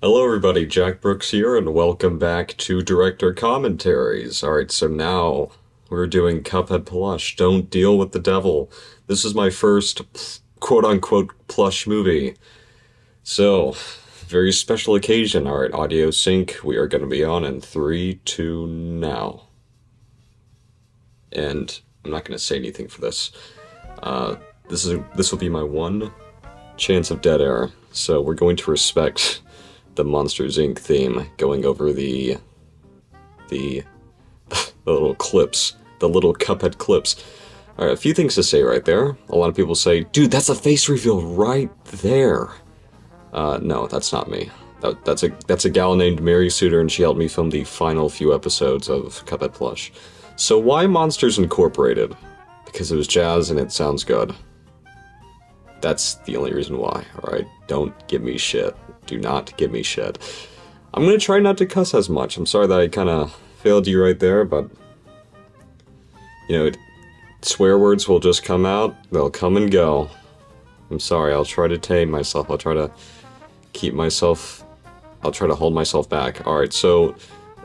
Hello everybody, Jack Brooks here, and welcome back to Director Commentaries. Alright, so now we're doing Cuphead Plush, Don't Deal with the Devil. This is my first quote-unquote plush movie. So, very special occasion. Alright, audio sync, we are going to be on in 3, 2, now. And I'm not going to say anything for this. This will be my one chance of dead air, so we're going to respect the Monsters Inc. theme, going over the little clips, the little Cuphead clips. Alright, a few things to say right there. A lot of people say, dude, that's a face reveal right there. No, that's not me. That's a gal named Mary Suter, and she helped me film the final few episodes of Cuphead Plush. So why Monsters Incorporated? Because it was jazz and it sounds good. That's the only reason why, alright? Don't give me shit. Do not give me shit. I'm gonna try not to cuss as much. I'm sorry that I kinda failed you right there, but... You know, swear words will just come out. They'll come and go. I'm sorry, I'll try to tame myself. I'll try to keep myself... I'll try to hold myself back. Alright, so...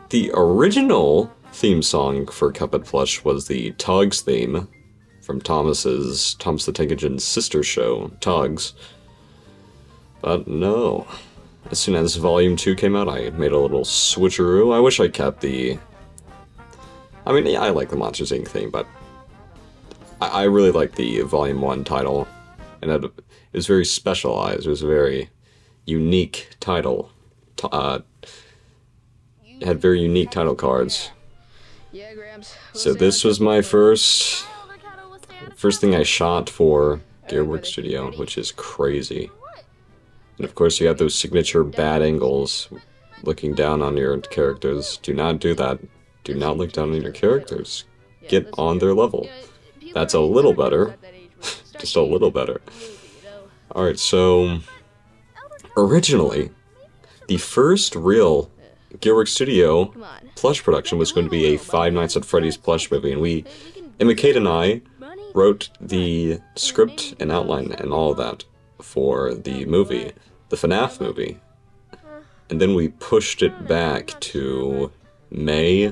The original theme song for Cuphead Plush was the Tugs theme from Thomas the Tank Engine's sister show, Tugs. But no. As soon as Volume 2 came out, I made a little switcheroo. I wish I kept the... I mean, yeah, I like the Monsters Inc. thing, but... I really like the Volume 1 title. And it was very specialized. It was a very unique title. It had very unique title cards. So this was my first thing I shot for Gearworks Studio, which is crazy. And of course you have those signature bad angles looking down on your characters. Do not do that. Do not look down on your characters. Get on their level. That's a little better. Just a little better. Alright, so... Originally, the first real Gearworks Studio plush production was going to be a Five Nights at Freddy's plush movie, and Emma Kate and I wrote the script and outline and all of that for the movie, the FNAF movie. And then we pushed it back to May,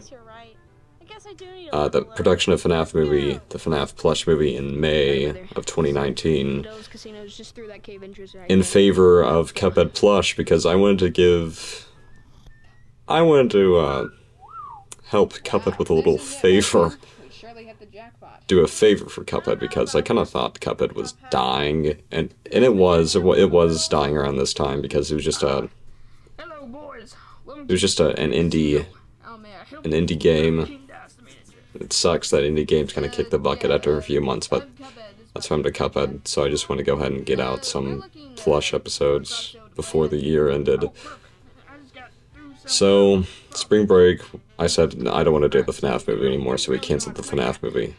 the production of FNAF movie, the FNAF plush movie in May of 2019, in favor of Cuphead Plush, because I wanted to help Cuphead with a little favor. Do a favor for Cuphead, because I kind of thought Cuphead was dying, and it was dying around this time, because it was just an indie game. It sucks that indie games kind of kick the bucket after a few months, but that's why I'm to Cuphead, so I just want to go ahead and get out some plush episodes before the year ended. So, spring break, I said, no, I don't want to do the FNAF movie anymore, so we canceled the FNAF movie.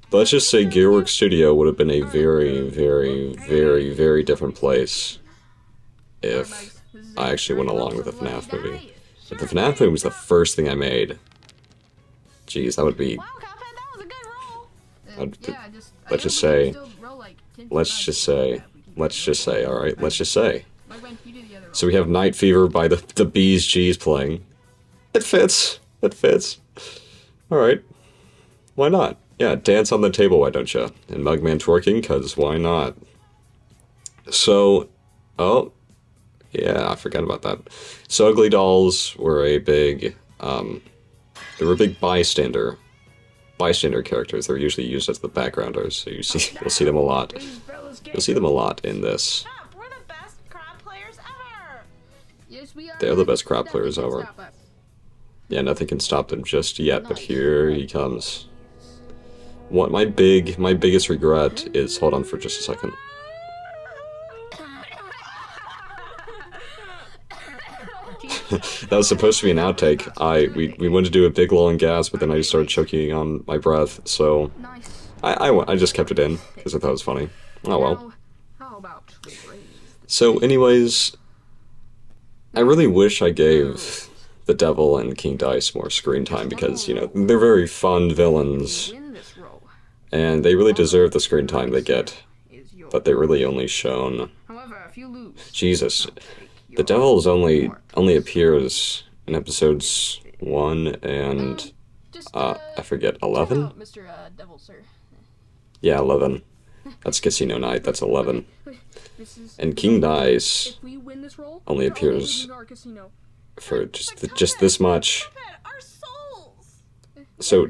But let's just say Gearworks Studio would have been a very, very, very, very different place if I actually went along with the FNAF movie. If the FNAF movie was the first thing I made, geez, that would be... Let's just say, alright, let's just say. So we have Night Fever by the Bees Gees playing. It fits. Alright. Why not? Yeah, dance on the table, why don't you? And Mugman twerking, cause why not? So, oh, yeah, I forgot about that. So Ugly Dolls were a big, they were big bystander characters. They're usually used as the backgrounders, so you'll see them a lot. You'll see them a lot in this. They're the best crop players ever. Yeah, nothing can stop them just yet, but here he comes. What my biggest regret is, hold on for just a second. That was supposed to be an outtake. We wanted to do a big long gasp, but then I just started choking on my breath, so I just kept it in because I thought it was funny. Oh well. So anyways, I really wish I gave the Devil and King Dice more screen time, because, you know, they're very fun villains, and they really deserve the screen time they get, but they're really only shown... Jesus. The Devil's only appears in episodes 1 and I forget, 11? Mr. Devil, sir. Yeah, 11. That's Casino Night. That's 11. And King Dies only appears for just this much. So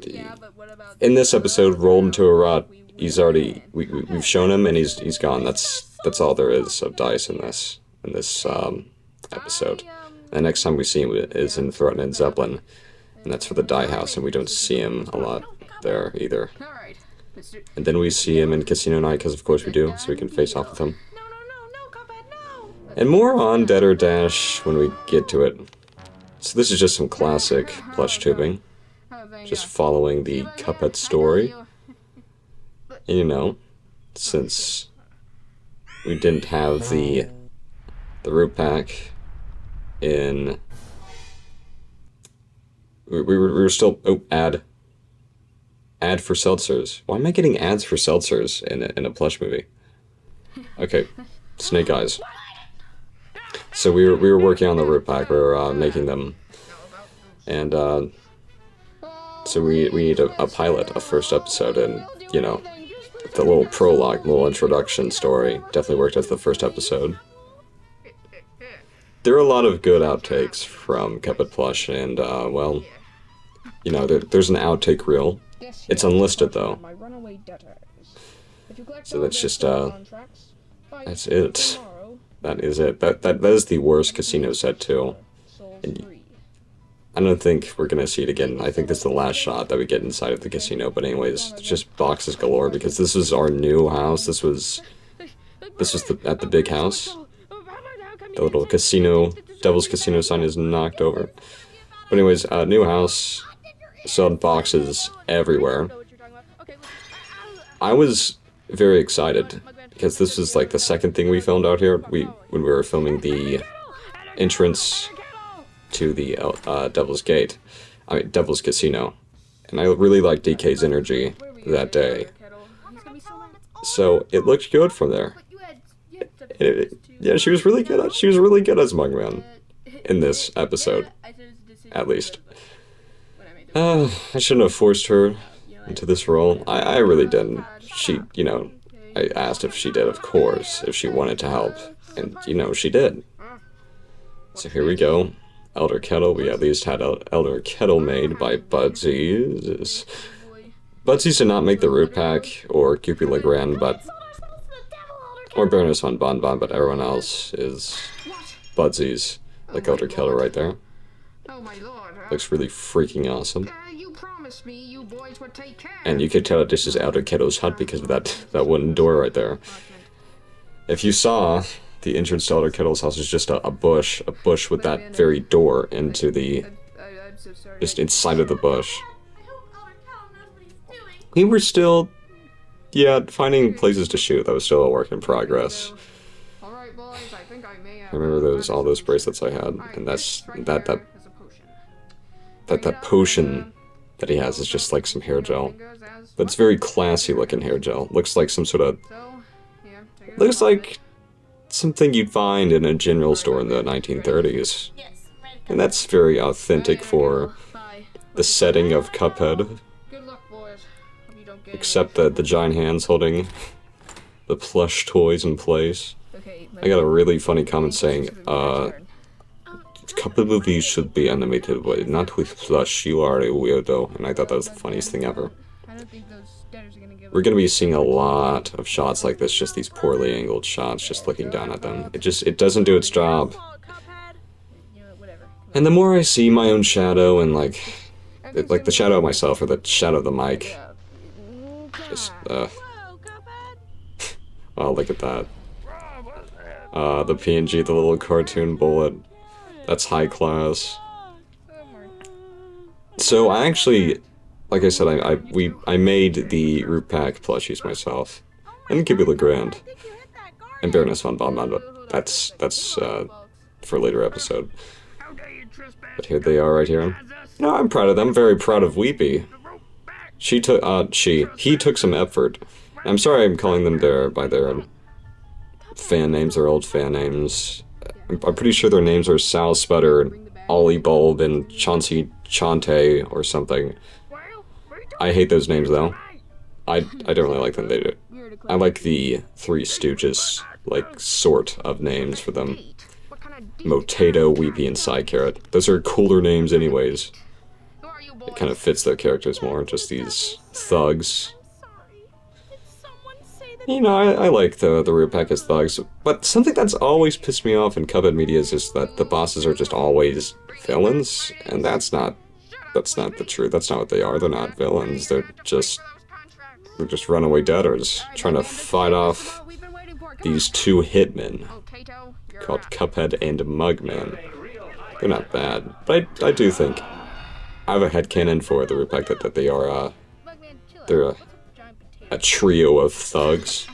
in this episode, rolled into a rut. He's already we've shown him and he's gone. That's all there is of Dice in this episode. The next time we see him is in Threaten and Zeppelin, and that's for the Die House, and we don't see him a lot there either. And then we see him in Casino Night, because of course we do, so we can face off with him. And more on Dead or Dash when we get to it. So this is just some classic plush tubing, just following the Cuphead story. And you know, since we didn't have the root pack in, we were still, ad for seltzers. Why am I getting ads for seltzers in a plush movie? Okay, Snake Eyes. So we were working on the root pack. We were making them, and so we need a pilot, a first episode, and you know, the little prologue, little introduction story definitely worked as the first episode. There are a lot of good outtakes from Cuphead Plush, and well, you know, there's an outtake reel. It's unlisted though, so that's just that's it. That is it. That is the worst casino set too. And I don't think we're gonna see it again. I think this is the last shot that we get inside of the casino. But anyways, it's just boxes galore because this is our new house. This was at the big house. The little casino, Devil's Casino sign is knocked over. But anyways, new house, sold boxes everywhere. I was very excited because this was like the second thing we filmed out here. When we were filming the entrance to the Devil's Gate, Devil's Casino, and I really liked DK's energy that day. So it looked good from there. Yeah, she was really good. She was really good as Mugman in this episode, at least. I shouldn't have forced her into this role. I really didn't. She, you know, I asked if she did, of course, if she wanted to help, and you know, she did. So here we go. Elder Kettle. We at least had Elder Kettle made by Budsies. Budsies did not make the root pack or Cupid Legrand, or Baroness von Bonbon, but everyone else is Budsies, like Elder Kettle right there. Looks really freaking awesome. And you could tell that this is Elder Kettle's hut because of that wooden door right there. If you saw, the entrance to Elder Kettle's house is just a bush with that very door into the, just inside of the bush. We were still, yeah, finding places to shoot. That was still a work in progress. I remember all those bracelets I had, and that potion that he has is just like some hair gel. But it's very classy looking hair gel. Looks like some sort of, looks like something you'd find in a general store in the 1930s. And that's very authentic for the setting of Cuphead. Except that the giant hands holding the plush toys in place. I got a really funny comment saying, Cuphead movies should be animated, but not with plush. You are a weirdo. And I thought that was the funniest thing ever. We're gonna be seeing a lot of shots like this, just these poorly angled shots, just looking down at them. It doesn't do its job. And the more I see my own shadow and like the shadow of myself or the shadow of the mic, just oh, look at that. The PNG, the little cartoon bullet. That's high class. So I actually, like I said, I made the root pack plushies myself, and Gibby Legrand, and Baroness von Bonbon, but that's for a later episode. But here they are right here. No, I'm proud of them. I'm very proud of Weepy. He took some effort. I'm sorry I'm calling them by their fan names, their old fan names. I'm pretty sure their names are Sal Sputter, Ollie Bulb, and Chauncey Chante or something. I hate those names though. I don't really like them. They do. I like the Three Stooges, like, sort of names for them. Motato, Weepy, and Psycarrot. Those are cooler names anyways. It kind of fits their characters more, just these thugs. You know, I like the rear pack as thugs, but something that's always pissed me off in Cuphead media is just that the bosses are just always villains, and that's not the truth. That's not what they are. They're not villains. They're just runaway debtors trying to fight off these two hitmen called Cuphead and Mugman. They're not bad, but I do think I have a headcanon for the rear pack that they are they're a trio of thugs.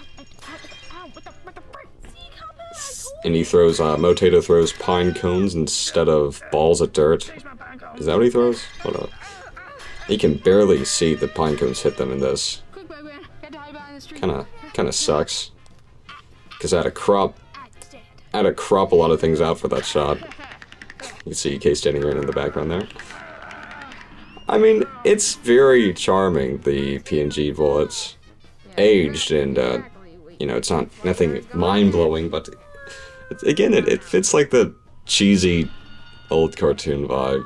And he throws, Motato throws pine cones instead of balls of dirt. Is that what he throws? Hold on. He can barely see the pine cones hit them in this. Kinda sucks. Because I had to crop a lot of things out for that shot. You can see EK standing right in the background there. I mean, it's very charming, the PNG bullets. Aged, and, you know, it's nothing mind-blowing, but, again, it fits, like, the cheesy old cartoon vibe.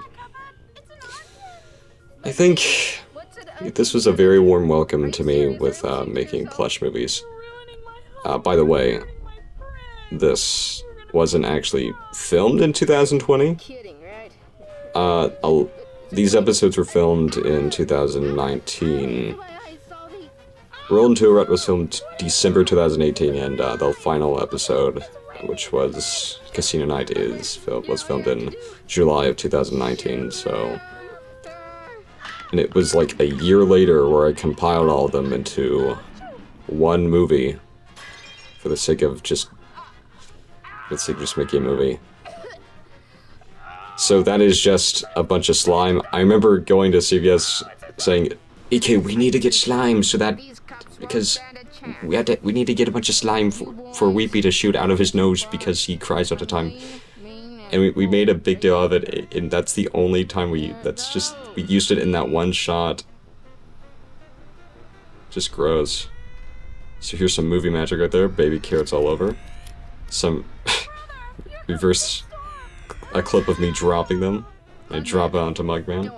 I think this was a very warm welcome to me with, making Plush movies. By the way, this wasn't actually filmed in 2020. These episodes were filmed in 2019. Rolled into a Rut was filmed December 2018, and the final episode, which was Casino Night, was filmed in July of 2019, so... And it was like a year later where I compiled all of them into one movie for the sake of just making a movie. So that is just a bunch of slime. I remember going to CVS saying, EK, we need to get slime so that... Because we need to get a bunch of slime for Weepy to shoot out of his nose because he cries all the time. And we made a big deal of it, and that's the only time we used it in that one shot. Just gross. So here's some movie magic right there, baby carrots all over. Some reverse a clip of me dropping them. I drop it onto Mugman.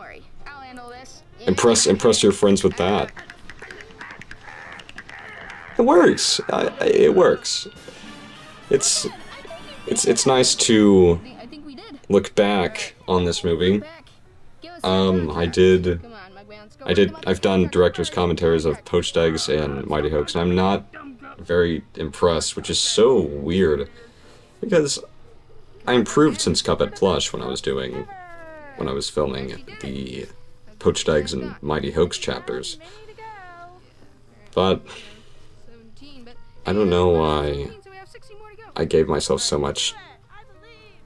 Impress your friends with that. It works. It works. It's nice to look back on this movie. I've done director's commentaries of Poached Eggs and Mighty Hoax, and I'm not very impressed, which is so weird, because I improved since Cuphead Plush when I was filming the Poached Eggs and Mighty Hoax chapters. But I don't know why I gave myself so much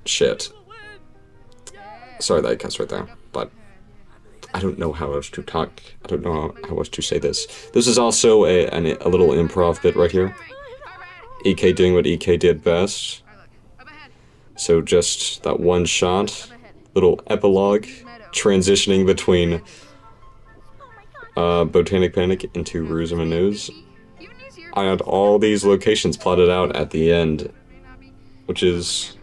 shit. Sorry that I cussed right there, but I don't know how else to talk. I don't know how else to say this. This is also a little improv bit right here. EK doing what EK did best. So just that one shot, little epilogue, transitioning between Botanic Panic into Ruse and News. I had all these locations plotted out at the end, which says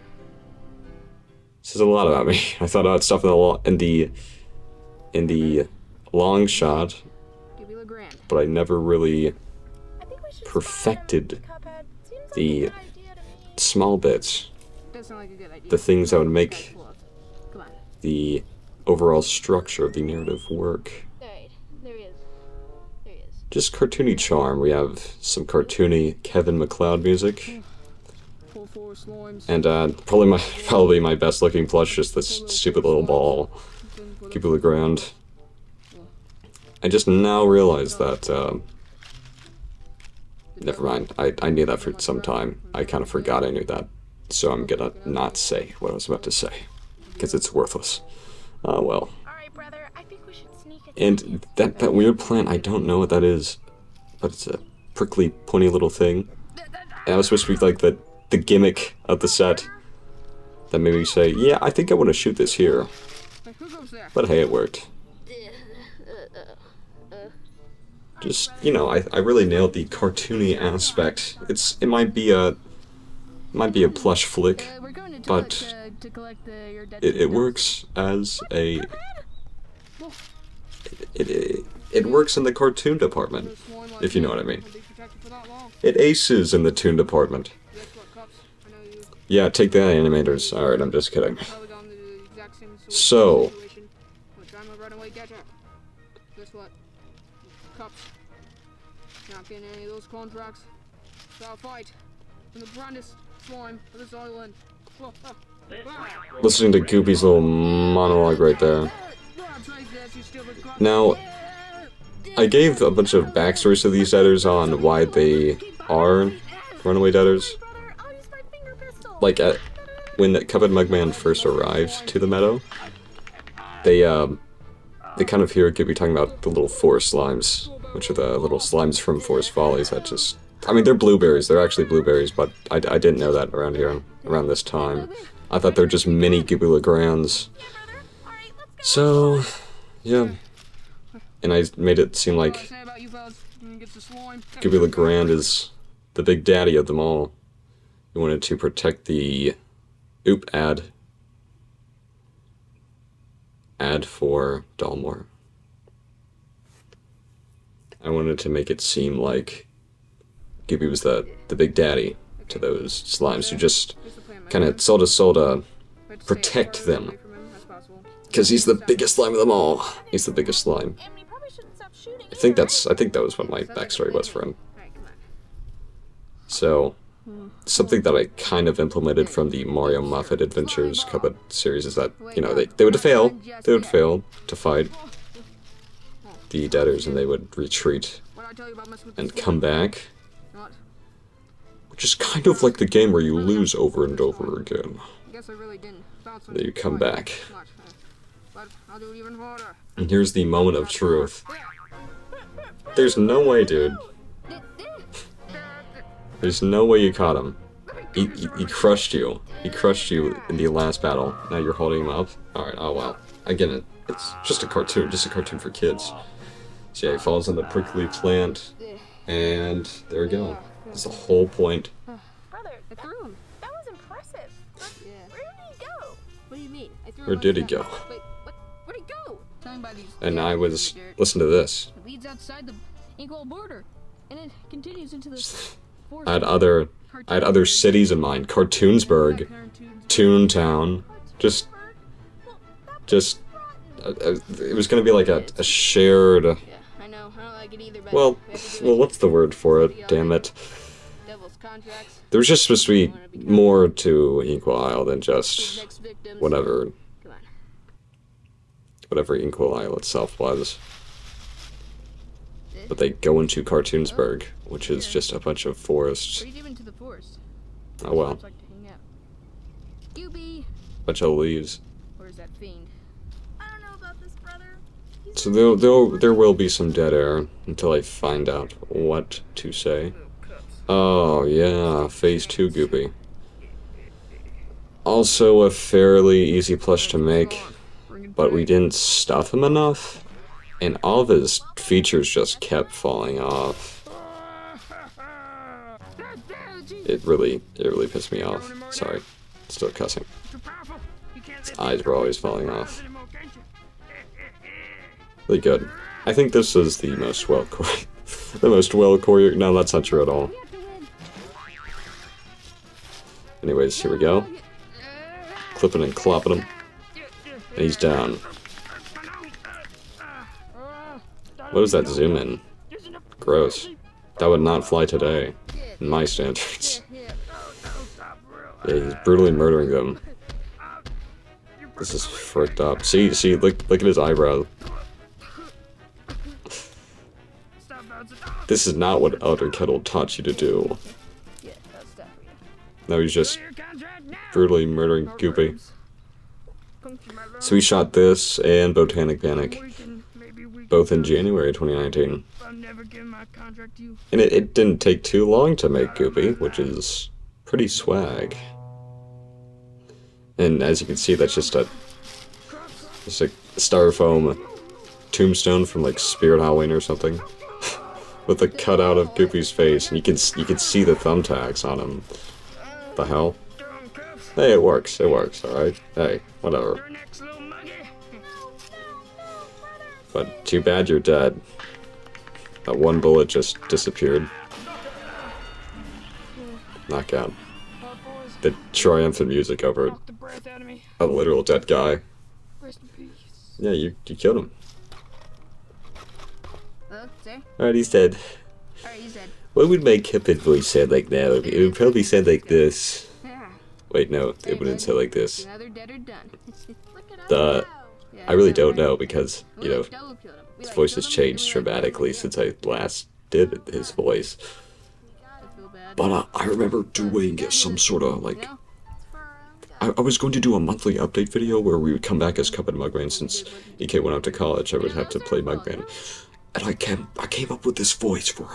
a lot about me. I thought about stuff in the long shot, but I never really perfected the small bits, the things that would make the overall structure of the narrative work. Just cartoony charm. We have some cartoony Kevin MacLeod music. And probably my best looking plush, just this stupid little ball. Keep it on the ground. I just now realized that, never mind. I knew that for some time. I kind of forgot I knew that. So I'm gonna not say what I was about to say. Because it's worthless. Well. And that weird plant, I don't know what that is. But it's a prickly, pointy little thing. And that was supposed to be like the gimmick of the set. that made me say, yeah, I think I want to shoot this here. But hey, it worked. Just, you know, I really nailed the cartoony aspect. It might be a plush flick, but it works as a it works in the cartoon department, if you know what I mean. It aces in the toon department. Yeah, take that, animators. Alright, I'm just kidding. So, not getting any of those contracts. So I'll fight in the brandest slime of this island. Listening to Goopy's little monologue right there. Now, I gave a bunch of backstories to these debtors on why they are runaway debtors. Like, when Cuphead Mugman first arrived to the meadow, they kind of hear Goopy talking about the little forest slimes, which are the little slimes from Forest Follies that just... I mean, they're blueberries. They're actually blueberries, but I didn't know that around here, around this time. I thought they're just mini Goopy Legrands. So, yeah. And I made it seem like Goopy Legrand is the big daddy of them all. He wanted to protect the... Oop, ad for Dalmore. I wanted to make it seem like Goopy was the big daddy to those slimes who just kind of sorta protect them. Because he's the biggest slime of them all. He's the biggest slime. I think that was what my backstory was for him. So, something that I kind of implemented from the Mario Muffet Adventures Cuphead series is that, you know, they would fail to fight the debtors, and they would retreat and come back. Which is kind of like the game where you lose over and over again. Then you come back. And here's the moment of truth. There's no way, dude. There's no way you caught him. He crushed you. He crushed you in the last battle. Now you're holding him up? Alright, oh well. I get it. It's just a cartoon for kids. So yeah, he falls on the prickly plant, and there we go. That's the whole point. Brother, I threw him. That was impressive. Where did he go? What do you mean? Where did he go? Wait, where'd he go? And I was... Listen to this. It leads outside the inkwell border, and it continues into the... I had other cities in mind. Cartoonsburg, Toontown, just it was gonna be like a shared. Yeah, I know. I don't like it either. Well, what's the word for it? Damn it. There was just supposed to be more to Inkwell Isle than just whatever Inkwell Isle itself was. But they go into Cartoonsburg, which is just a bunch of forests. Oh well. Bunch of leaves. Where's that fiend? I don't know about this, brother. So there will be some dead air until I find out what to say. Oh yeah, Phase 2 Goopy. Also a fairly easy plush to make, but we didn't stuff him enough, and all of his features just kept falling off. It really pissed me off. Sorry, still cussing. His eyes were always falling off. Really good. I think this is the most well choreographed. No, that's not true at all. Anyways, here we go. Clipping and clopping him. And he's down. What is that zoom in? Gross. That would not fly today, in my standards. Yeah, he's brutally murdering them. This is fricked up. See, look at his eyebrow. This is not what Elder Kettle taught you to do. No, he's just brutally murdering Goopy. So we shot this and Botanic Panic, both in January 2019. And it didn't take too long to make Goopy, which is pretty swag. And as you can see, that's just a styrofoam tombstone from like Spirit Halloween or something, with a cutout of Goofy's face, and you can see the thumbtacks on him. The hell? Hey, it works. It works. All right. Hey, whatever. But too bad you're dead. That one bullet just disappeared. Knockout. The triumphant music over a literal dead guy. Yeah, you killed him. Alright, he's dead. Alright, he's dead. What would my Cuphead voice sound like now? It would probably sound like this. Yeah. Wait, no, it wouldn't sound like this. Another dead or done. I really don't know because, you know, his voice has changed dramatically since I last did his voice. But I remember doing some sort of, like, I was going to do a monthly update video where we would come back as Cuphead Mugman. Since EK went off to college, I would have to play Mugman. And I came up with this voice for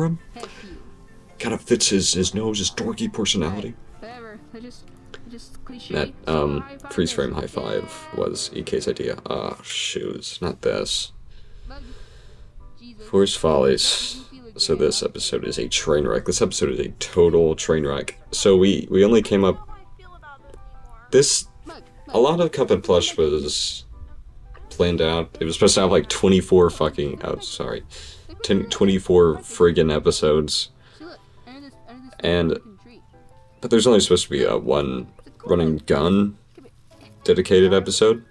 him. Kind of fits his nose, his dorky personality. That, freeze frame high five was EK's idea. Ah, shoes, not this. Force Follies. So this episode is a train wreck. This episode is a total train wreck. So we only came up... A lot of Cuphead Plush was planned out. It was supposed to have like 24 fucking... Oh, sorry. 24 friggin' episodes. But there's only supposed to be a one running gun dedicated episode.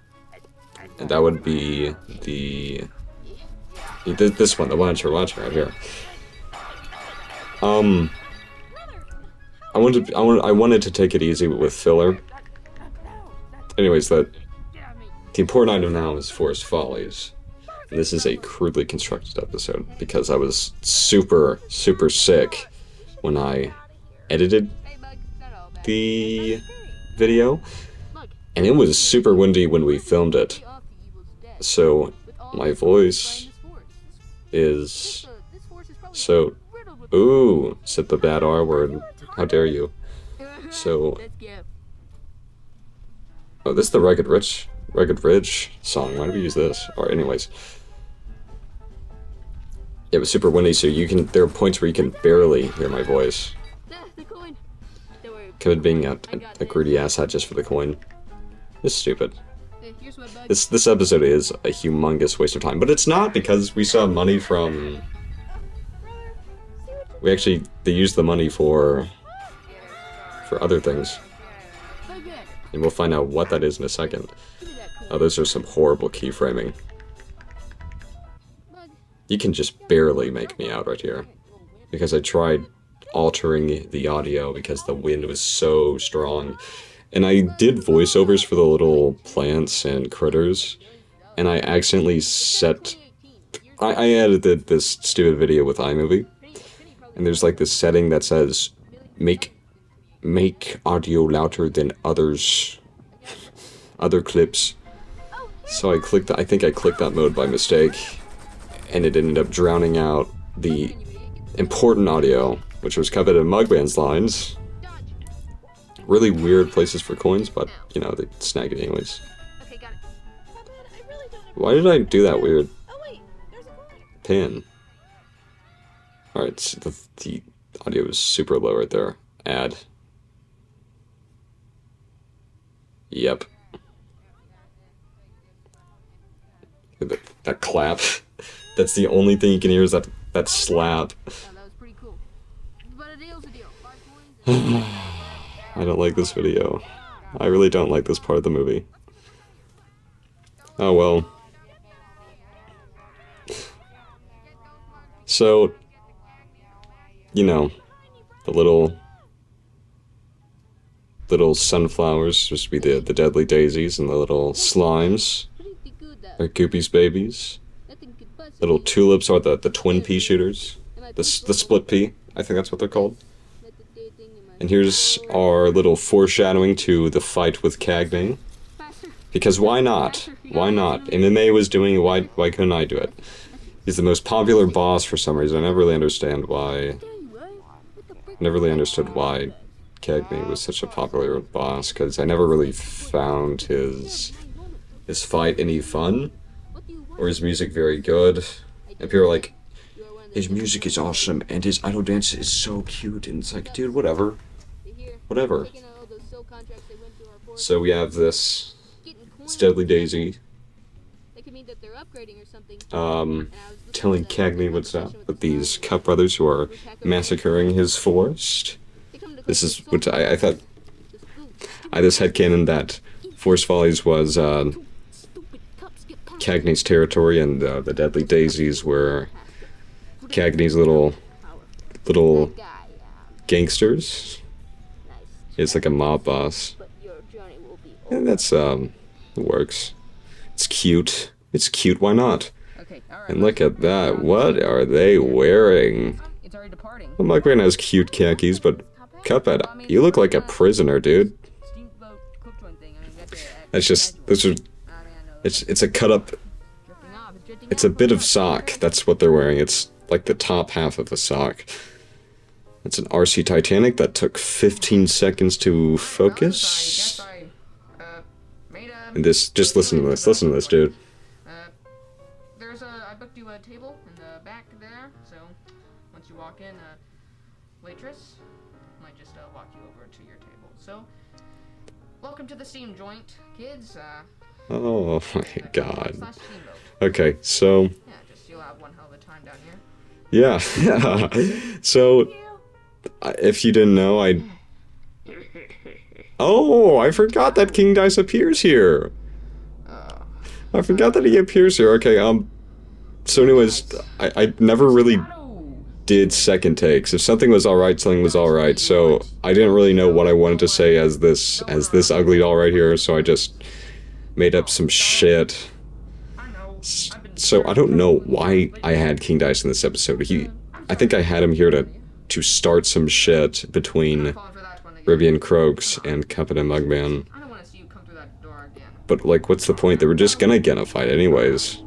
And that would be this one, the one that you're watching right here. I wanted to take it easy with filler. Anyways, the important item now is Forest Follies. And this is a crudely constructed episode because I was super sick when I edited the video, and it was super windy when we filmed it. So my voice is so... Ooh, said the bad R word. How dare you? So... Oh, this is the Rugged Ridge song. Why do we use this? Or anyways. It was super windy, so there are points where you can barely hear my voice. Cuphead being a greedy asshat just for the coin. This is stupid. This episode is a humongous waste of time, but it's not, because we saw money from... They used the money for other things. And we'll find out what that is in a second. Oh, those are some horrible keyframing. You can just barely make me out right here. Because I tried altering the audio because the wind was so strong. And I did voiceovers for the little plants and critters. And I accidentally set... I edited this stupid video with iMovie. And there's like this setting that says, make audio louder than other clips. So I think I clicked that mode by mistake, and it ended up drowning out the important audio, which was Cuphead and Mugman's lines. Really weird places for coins, but, you know, they snag it anyways. Why did I do that weird pin? Alright, so the audio is super low right there. Add. Yep. That clap. That's the only thing you can hear is that slap. I don't like this video. I really don't like this part of the movie. Oh well. So, you know, the little sunflowers supposed to be the deadly daisies, and the little slimes are Goopy's babies. Little tulips are the twin pea shooters. The split pea, I think that's what they're called. And here's our little foreshadowing to the fight with Cagney. Because why not? Why not? MMA was doing it, why couldn't I do it? He's the most popular boss for some reason. I never really understand why. Never really understood why Cagney was such a popular boss, because I never really found his fight any fun, or his music very good. And people are like, his music is awesome, and his idol dance is so cute, and it's like, dude, whatever. Whatever. So we have this Deadly Daisy, telling Cagney what's up with these Cup brothers who are massacring his forest. This is what I thought. I had this headcanon that Forest Follies was Cagney's territory, and the Deadly Daisies were Cagney's little gangsters. It's like a mob boss. And that's it works. It's cute. It's cute, why not? And look at that. What are they wearing? Well, Mugman has cute khakis, but Cuphead, you look like a prisoner, dude. It's just, it's a cut up, it's a bit of sock, that's what they're wearing. It's like the top half of a sock. It's an RC Titanic that took 15 seconds to focus. And this, just listen to this, dude. I booked you a table in the back there, so once you walk in, waitress might just walk you over to your table. So, welcome to the steam joint, kids. Oh my god. Okay, so... Yeah, just you'll have one hell of a time down here. Yeah, so, if you didn't know, Oh, I forgot that King Dice appears here! I forgot that he appears here, okay, so anyways, I never really did second takes. If something was alright, something was alright, so I didn't really know what I wanted to say as this ugly doll right here, so I just made up some shit. So I don't know why I had King Dice in this episode. I think I had him here to start some shit between Ribby and Croaks and Cuphead and Mugman. But like, what's the point? They were just gonna get in a fight anyways.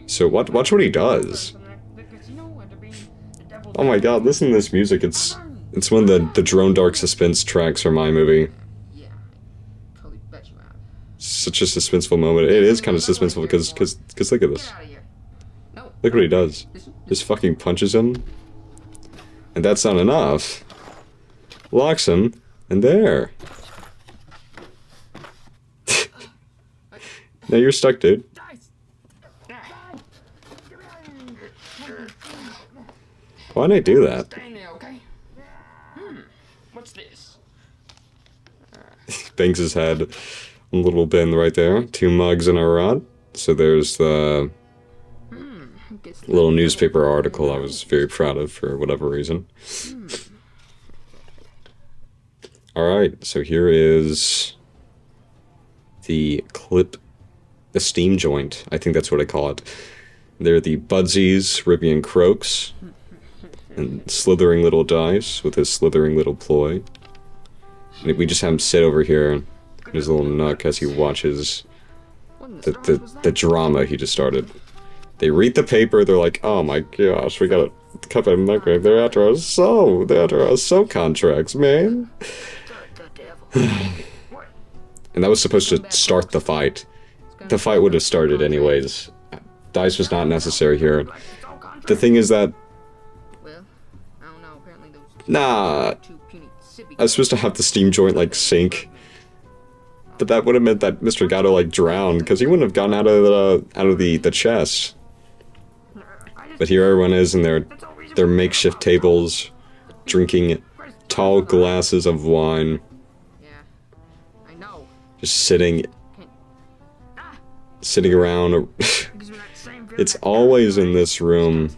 So watch what he does. Oh my god, listen to this music. It's one of the Drone Dark suspense tracks from my movie. Such a suspenseful moment. It is kind of suspenseful because look at this. Look what he does. Just fucking punches him. And that's not enough. Locks him, and there. Now you're stuck, dude. Why'd I do that? What's this? Bangs his head a little bin right there. 2 mugs and a rod. So there's the little newspaper article I was very proud of for whatever reason. Alright, so here is the clip, the steam joint. I think that's what I call it. They're the Budsies, Ribby and Croaks. And slithering little dice with his slithering little ploy. And we just have him sit over here in his little nook as he watches the drama he just started. They read the paper, they're like, oh my gosh, we got a Cuphead and Mugman. They're after our soul contracts, man. And that was supposed to start the fight. The fight would have started anyways. Dice was not necessary here. The thing is that nah, I was supposed to have the steam joint, like, sink. But that would have meant that Mr. Gato, like, drowned, because he wouldn't have gotten out of the chest. But here everyone is in their makeshift tables, drinking tall glasses of wine. Just sitting around. It's always in this room.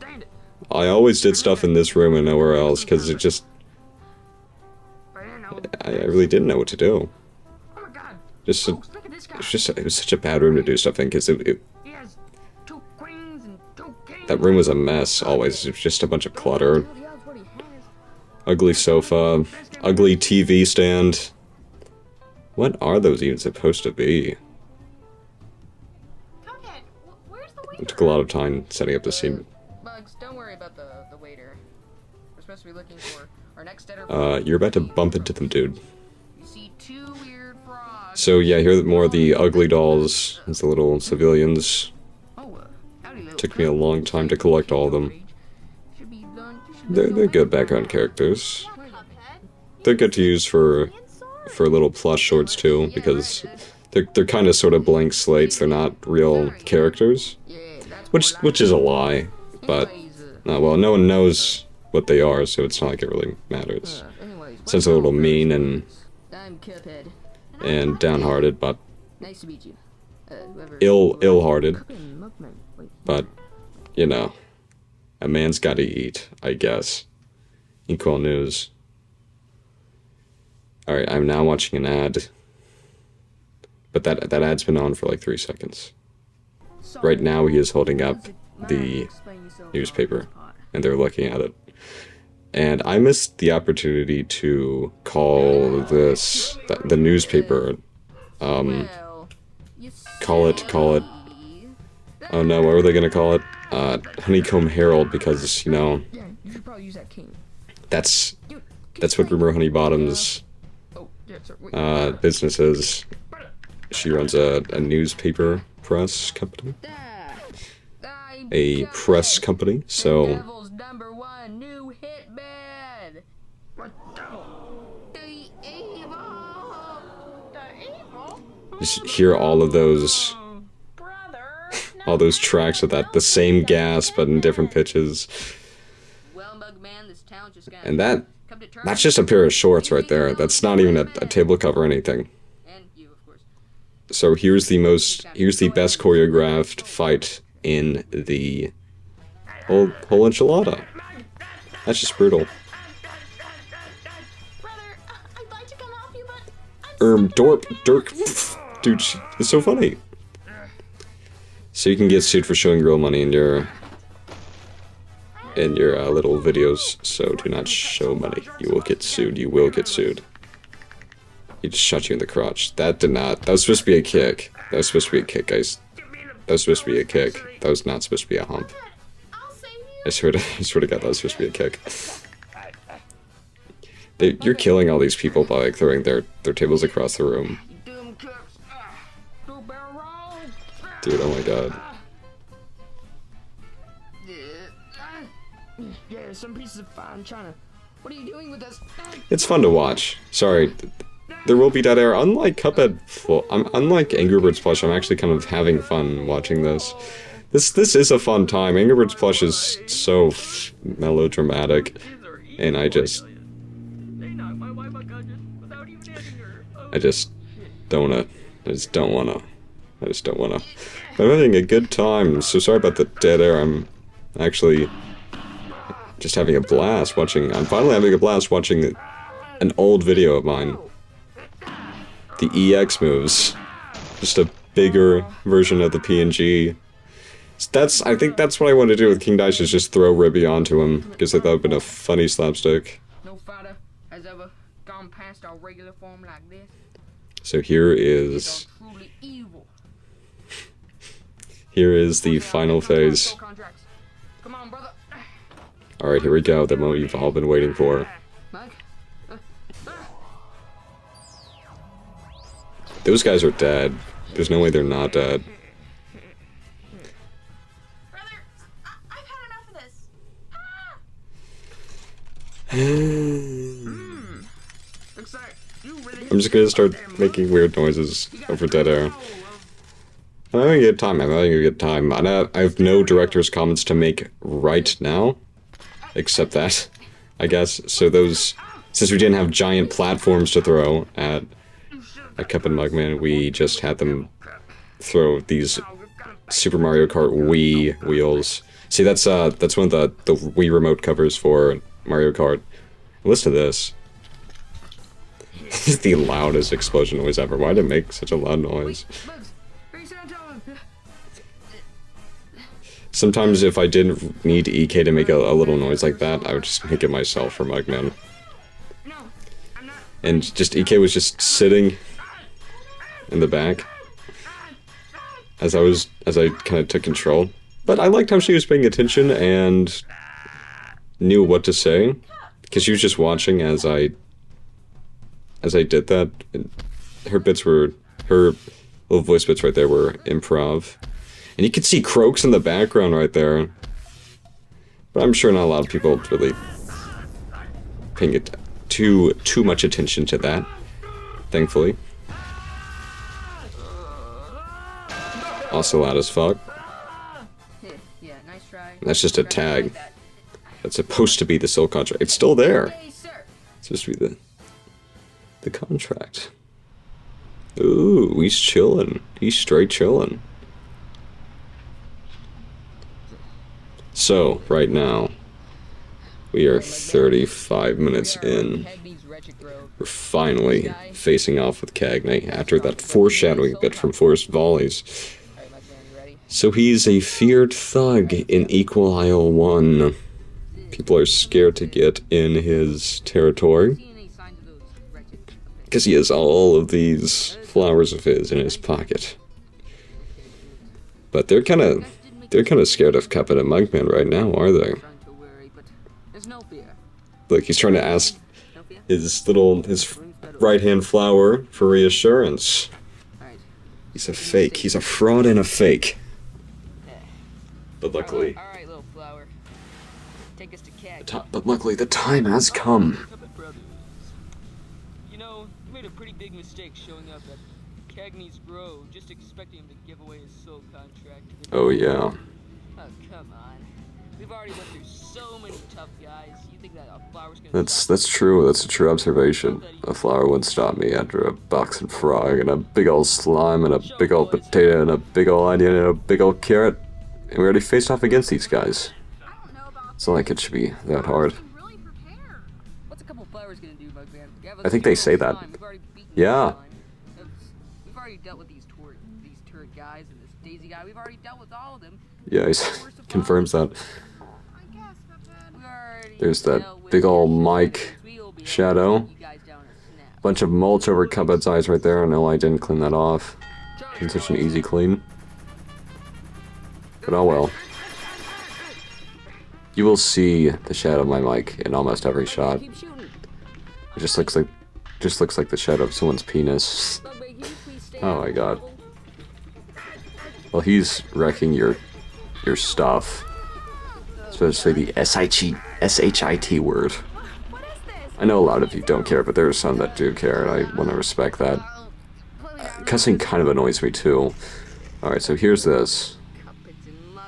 I always did stuff in this room and nowhere else, because it just... I really didn't know what to do. It was such a bad room to do stuff in, because that room was a mess, always. It was just a bunch of clutter. Ugly sofa, ugly TV stand. What are those even supposed to be? It took a lot of time setting up the scene. Bugs, don't worry about the waiter. We're supposed to we looking for? Our next dead You're about to bump into them, dude. You see two weird frogs. So yeah, here are more of the ugly dolls. It's the little civilians. Took me a long time to collect all of them. They're good background characters. They're good to use for little plush shorts too, because they're kind of sort of blank slates. They're not real characters, which is a lie. But well, no one knows what they are, so it's not like it really matters. Since they're a little mean and downhearted, but ill-hearted. But you know, a man's got to eat, I guess. Equal news. Alright, I'm now watching an ad. But that ad's been on for like 3 seconds. Right now he is holding up the newspaper, and they're looking at it. And I missed the opportunity to call this, the newspaper, call it, oh no, what were they gonna call it? Honeycomb Herald, because, you know, that's what Rumor Honeybottom's business is. She runs a newspaper press company. A press company, so... Just hear all of those... all those tracks of that, the same gas, but in different pitches. And that's just a pair of shorts right there. That's not even a table cover or anything. So here's the best choreographed fight in the whole enchilada. That's just brutal. Dirk, dude, it's so funny. So you can get sued for showing real money in your little videos. So do not show money. You will get sued. You will get sued. He just shot you in the crotch. That was supposed to be a kick. That was supposed to be a kick, guys. That was supposed to be a kick. That was not supposed to be a hump. I swear to God, that was supposed to be a kick. You're killing all these people by like throwing their tables across the room. Dude, oh my God. Yeah, some pieces of fine china. What are you doing with this? It's fun to watch. Sorry. There will be dead air. Unlike Cuphead, unlike Angry Birds Plush, I'm actually kind of having fun watching this. This is a fun time. Angry Birds Plush is so melodramatic, and I just don't wanna. I'm having a good time. So sorry about the dead air. I'm actually just having a blast watching. I'm finally having a blast watching an old video of mine. The EX moves. Just a bigger version of the PNG. I think that's what I want to do with King Dice, is just throw Ribby onto him, because I thought it would have been a funny slapstick. No fighter has ever gone past our regular form like this. So here is the final phase. Alright, here we go, the moment you've all been waiting for. Those guys are dead. There's no way they're not dead. Brother, I've had enough of this. I'm just gonna start making weird noises over dead air. I'm having a good time. I have no director's comments to make right now, except that, I guess. So since we didn't have giant platforms to throw at Cuphead and Mugman, we just had them throw these Super Mario Kart Wii wheels. See, that's one of the Wii remote covers for Mario Kart. Listen to this. This is the loudest explosion noise ever. Why did it make such a loud noise? Sometimes if I didn't need EK to make a little noise like that, I would just make it myself for Mugman. And just EK was just sitting in the back as I kind of took control. But I liked how she was paying attention and knew what to say. Because she was just watching as I did that. And her little voice bits right there were improv. And you can see Croaks in the background right there. But I'm sure not a lot of people really paying it too much attention to that, thankfully. Also loud as fuck. Yeah, nice try. That's just a tag. That's supposed to be the soul contract. It's still there. Hey, sir. It's supposed to be the contract. Ooh, he's chillin'. He's straight chillin'. So, right now, we are 35 minutes in. We're finally facing off with Cagney after that foreshadowing bit from Follies. So he's a feared thug in Equal Isle 1. People are scared to get in his territory because he has all of these flowers of his in his pocket. But they're kind of scared of Cuphead and Mugman right now, are they? Look, he's trying to ask his right-hand flower for reassurance. He's a fake. He's a fraud and a fake. But luckily, but luckily the time has come. You know, you made a pretty big mistake showing up at Cagney's Grove, just expecting him to give away his soul contract. Oh yeah. Oh, come on. We've already went through so many tough guys. You think that a flower's gonna That's true. That's a true observation. A flower wouldn't stop me after a boxing frog and a big old slime and a big old potato and a big old onion and a big old carrot. And we already faced off against these guys. It's not like it should be that hard. What's a couple flowers gonna do, Mugman? I think they say that. Yeah. We've already dealt with these turret guys and this Daisy guy. We've already dealt with all of them. Yeah, he confirms that. There's that big old Mike shadow. Bunch of mulch over Cuphead's eyes right there. I know I didn't clean that off. It's such an easy clean. But oh well. You will see the shadow of my mic in almost every shot. It just looks like the shadow of someone's penis. Oh my god. Well, he's wrecking your stuff. Especially the S-H-I-T word. I know a lot of you don't care, but there are some that do care, and I want to respect that. Cussing kind of annoys me too. Alright, so here's this.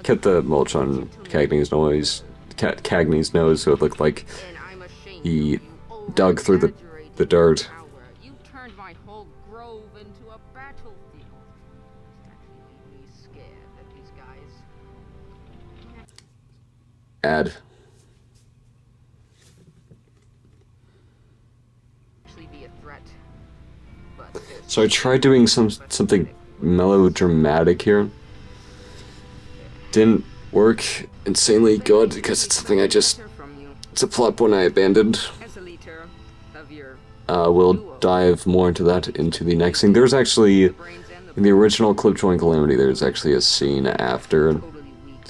Kept the mulch on Cagney's nose so it looked like he dug through the dirt. You turned my whole grove into a battlefield. It's actually made me scared of these guys. Add. Actually be a threat. So I tried doing something melodramatic here. Didn't work insanely good because it's something it's a plot point I abandoned. We'll dive more into that into the next thing. There's actually, in the original Clip Joint Calamity, there's actually a scene after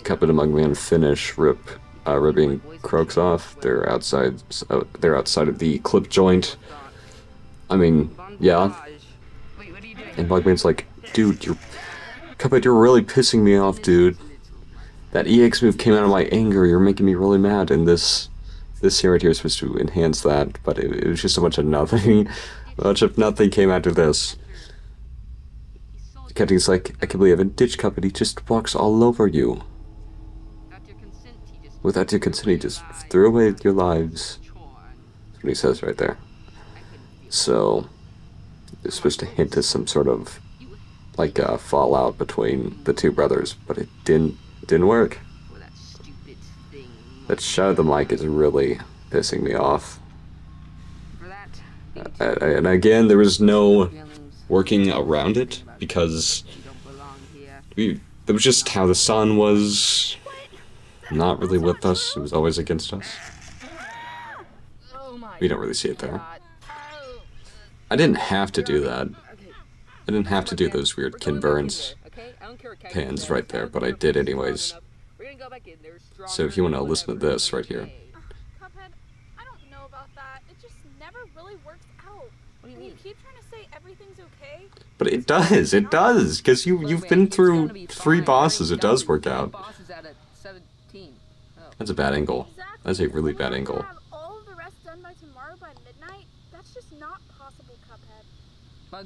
Cuphead and Mugman finish ripping Croaks off. They're outside of the Clip Joint. I mean, yeah. And Mugman's like, dude, Cuphead, you're really pissing me off, dude. That EX move came out of my anger, you're making me really mad, and this scene right here is supposed to enhance that, but it was just a bunch of nothing. A bunch of nothing came after this. Captain's like, I can't believe I haven't ditched Cuphead, he just walks all over you. Without your consent, he just threw away your lives. That's what he says right there. So, it's supposed to hint to some sort of, like, fallout between the two brothers, but it didn't work. That shot of the mic is really pissing me off. And again, there was no working around it, because that was just how the sun was not really with us, it was always against us. We don't really see it there. I didn't have to do that. I didn't have to do those weird Ken Burns pans right there, but I did anyways. So if you want to listen to this right here. Cuphead, I don't know never really works out. What do you And you mean? keep trying to say everything's okay. But it does, because you've been through 3 bosses, it does work out. Bosses out at 17. Oh. That's a bad angle. Exactly. That's a really We bad have to angle. have all of the rest done by tomorrow by midnight. That's just not possible, Cuphead.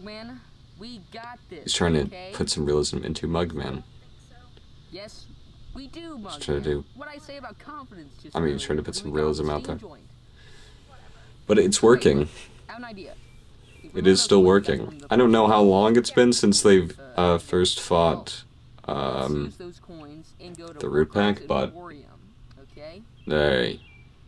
Mugman, we got this. He's trying to okay? put some realism into Mugman. I don't think so. Yes, we do, Mugman. trying to do- What I say about confidence just I mean, he's earlier trying to put when some we got realism the out steam there. joint. But it's working. I have an idea. If It we is still load up the working. from the I don't know how long it's been since they've uh, first fought let's use those coins and go to the root pack, Warcraft but- Emporium, okay? hey,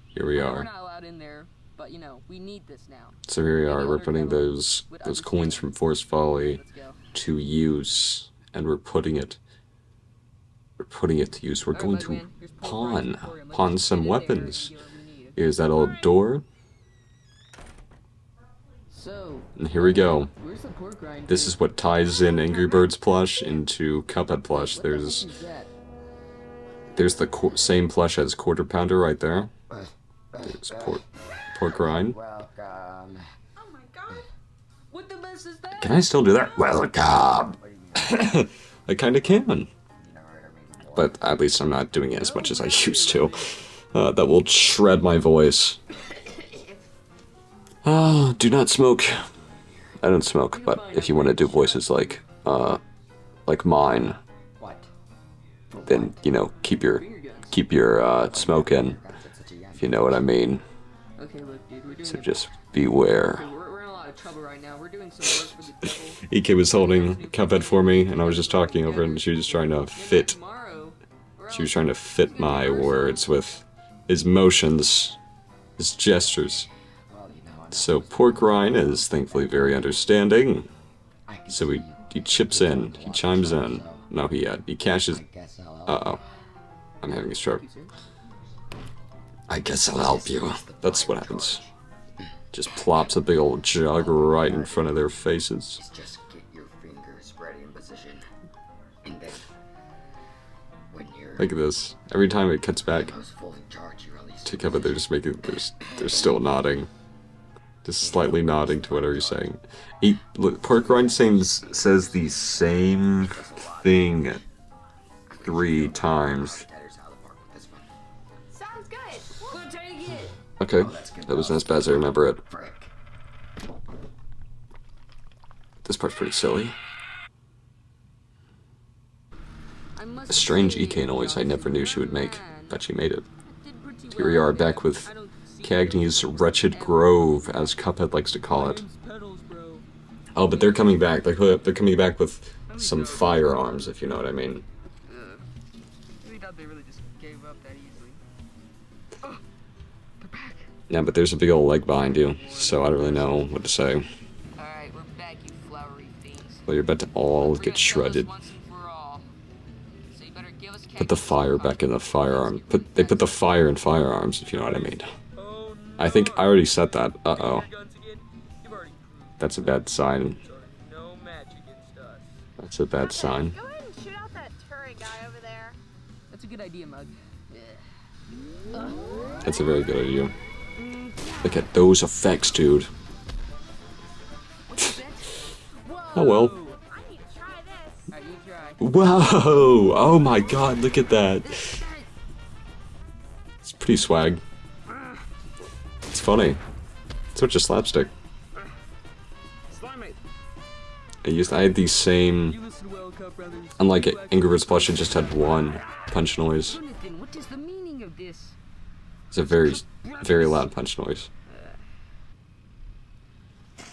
here we We're are. not allowed in there, but you know, we need this now. So here we are, Maybe we're other putting demos those would coins understand. from Forest Folly Let's go. to use, and we're putting it to use. We're Alright, going to Mugman, here's Paul pawn Price's Emporium. Let's pawn just some get in there and weapons. get what we need. Here's that old door, So, and here we go. where's the pork rind? This is what ties in Angry Birds plush into Cuphead plush. What the heck There's is that? the same plush as Quarter Pounder right there. There's pork rind. Welcome. Oh my god. What the mess is that? Can I still do that? Welcome. I kind of can, but at least I'm not doing it as much as I used to. That will shred my voice. Do not smoke. I don't smoke, but if you want to do voices like mine, What? then you know keep your smoke in, if you know what I mean. Okay, look, dude, we're doing So it. just beware. Okay, we're in a lot of trouble right now. We're doing some work for the devil. EK was holding Cuphead for me, and I was just talking over it, and she was just trying to Maybe fit. tomorrow, or She was else- trying to fit my words with his motions, his gestures. Well, you know, I'm So Pork Rind is thankfully very understanding. I can So see he chips in, he chimes in. No, he cashes. I guess I'll Uh-oh. I'm having a stroke. Thank you, sir. I guess I'll help you. That's what happens. Just plops a big old jug right in front of their faces. just get your fingers ready in position. And then when you're Look at this. Every time it cuts back most fully charged, you release to Cuphead, they're just making, they're still nodding. Just slightly nodding to whatever he's saying. Look, Pork Rind says the same thing 3 times. Tatter's out of the park with this one. Sounds good. We'll take it. Okay, that was as bad as I remember it. Frick. This part's pretty silly. I must A strange say, EK noise I never knew she would make, man, but she made it. did pretty Here we well are, today. back with I don't see Cagney's any Wretched ever Grove, as Cuphead likes to call it. Name's Pedals, bro. Oh, but they're coming back. They're coming back with some firearms, if you know what I mean. We thought they really just gave up that easily. Oh, they're back. Yeah, but there's a big old leg behind you, so I don't really know what to say. Alright, we're back, you flowery things. Well, you're about to all We're get gonna settle this shredded. once and for all. So you better give us Put the fire back in the firearm. They put the fire in firearms, if you know what I mean. Oh, I think I already said that. Uh-oh. Your guns again? You've already proved That's a bad sign. there's no match against us. That's a bad sign. Go ahead and shoot out that turret guy over there. That's a good idea, Mug. That's a very good idea. Look at those effects, dude. Oh well. I need to try this. Alright, you try. Whoa! Oh my god, look at that. It's pretty swag. It's funny. It's such a slapstick. I had the You same. listen well, Cup Brothers. Unlike Angry Birds Plush, it just had one punch noise. Jonathan, what is the meaning of this? It's a very, very loud punch noise.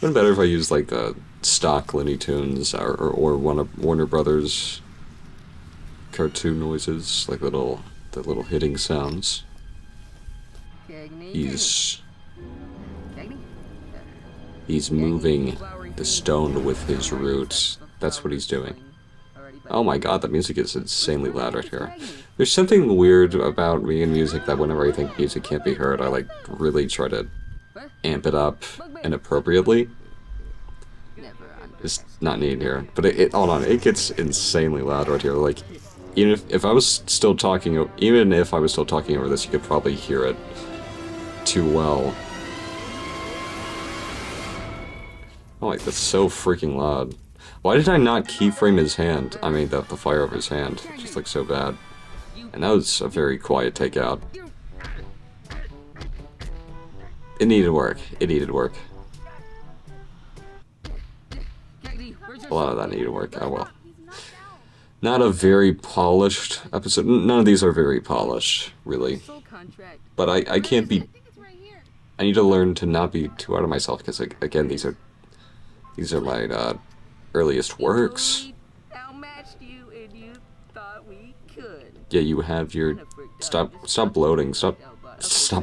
Wouldn't better if I used like the stock Looney Tunes or one of Warner Brothers cartoon noises, like the little hitting sounds. Cagney? He's Cagney? he's moving the stone with his roots. That's what he's doing. Oh my god, the music is insanely loud right here. There's something weird about me and music that whenever I think music can't be heard, I like really try to amp it up inappropriately. Never It's not needed here. But hold on, it gets insanely loud right here. Like, even if I was still talking over this, you could probably hear it too well. Oh, like, that's so freaking loud. Why did I not keyframe his hand? I mean, the fire over his hand. It just looks so bad. And that was a very quiet takeout. It needed work. It needed work. A lot of that needed work. Oh well. Not a very polished episode. None of these are very polished, really. But I can't be... I need to learn to not be too hard on myself, because, again, these are my earliest works. Yeah, you have your... Stop bloating. Stop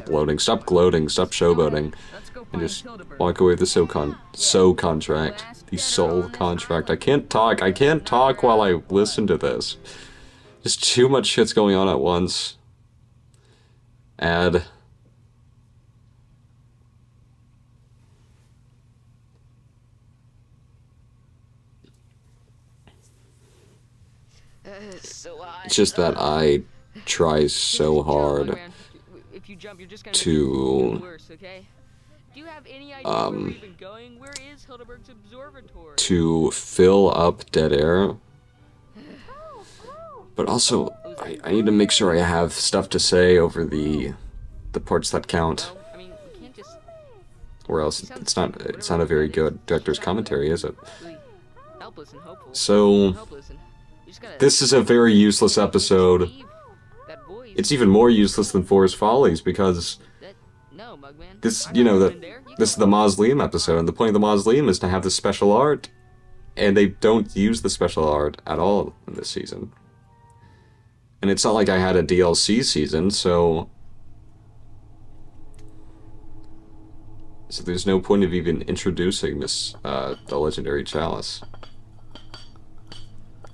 bloating. Stop gloating. Stop showboating. And just walk away with the soul contract. The soul contract. I can't talk. I can't talk while I listen to this. Just too much shit's going on at once. Add. It's just that I try so hard to fill up dead air, but also I need to make sure I have stuff to say over the parts that count, or else it's not a very good director's commentary, is it? So this is a very useless episode. It's even more useless than Forest Follies, because this, this is the Mausoleum episode, and the point of the Mausoleum is to have the special art, and they don't use the special art at all in this season. And it's not like I had a DLC season, so there's no point of even introducing this, the Legendary Chalice.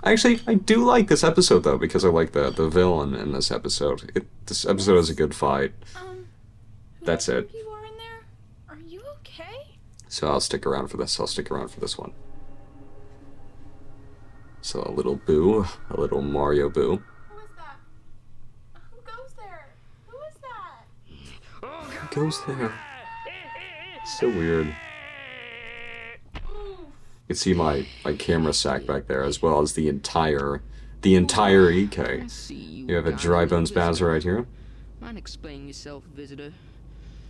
Actually, I do like this episode, though, because I like the villain in this episode. This episode has a good fight. That's it. You are in there? Are you okay? So I'll stick around for this. I'll stick around for this one. So a little Boo. A little Mario Boo. Who is that? Who goes there? Who is that? Who goes there? So weird. You can see my camera sack back there, as well as the entire EK. You have a dry bones Bowser right here. Mind explaining yourself, visitor?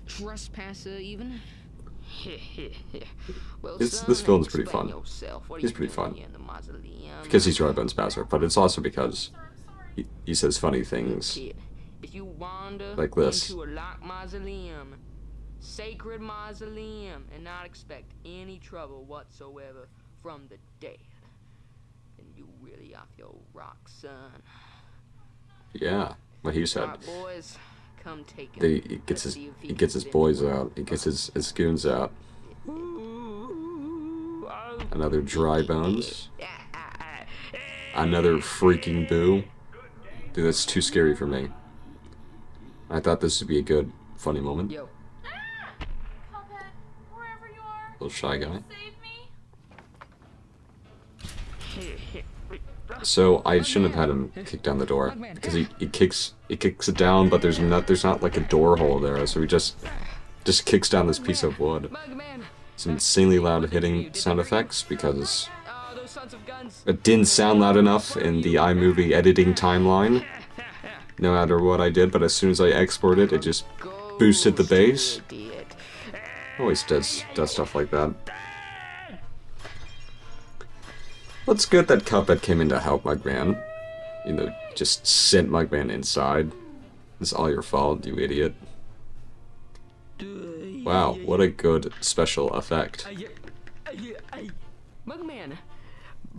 Trespasser, even? Well, This film's pretty fun. He's pretty fun. Because he's dry bones Bowser, but it's also because he says funny things like this. Into a locked mausoleum, sacred mausoleum, and not expect any trouble whatsoever from the dead, then you really off your rock, son. Yeah, what he said. Right, boys, come take him. Then he gets his boys out. He gets his goons out. Another dry bones. Another freaking Boo. Dude, that's too scary for me. I thought this would be a good, funny moment. Yo. Cuphead, wherever you are, Little shy guy. save me. So I shouldn't have had him kick down the door, because he kicks it down, but there's not like a door hole there, so he just kicks down this piece of wood. Some insanely loud hitting sound effects, because it didn't sound loud enough in the iMovie editing timeline, no matter what I did, but as soon as I exported, it just boosted the bass. Always does stuff like that. Well, it's good that Cuphead came in to help Mugman. You know, just sent Mugman inside. It's all your fault, you idiot. Wow, what a good special effect. Mugman,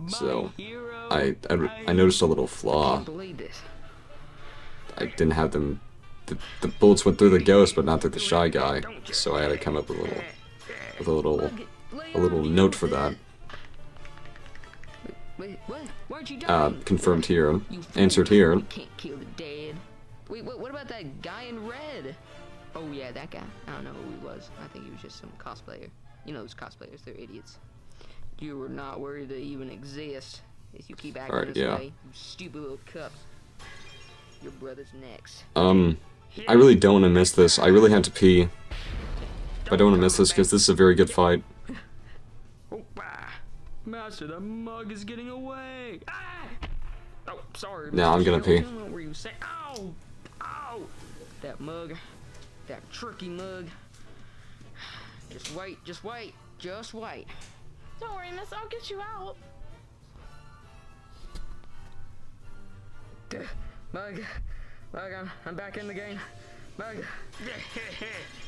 So, I noticed a little flaw. I didn't have them... The bullets went through the ghost, but not through the shy guy. So I had to come up with a little note for that. Wait, what? Weren't you dying? Confirmed here. Answered here. You can't kill the dead. Wait, what about that guy in red? Oh yeah, that guy. I don't know who he was. I think he was just some cosplayer. You know those cosplayers, they're idiots. You were not worried to even exist if you keep acting Alright, this yeah. way. You stupid little cups. Your brother's next. I really don't want to miss this. I really had to pee. I don't want to miss this because this is a very good fight. Oh Master, the mug is getting away. Ah! Oh, sorry. Now I'm gonna pee. What were you saying? Ow! Ow! That mug. That tricky mug. Just wait, just wait, just wait. Don't worry, miss, I'll get you out. Mug, I'm back in the game. Mug.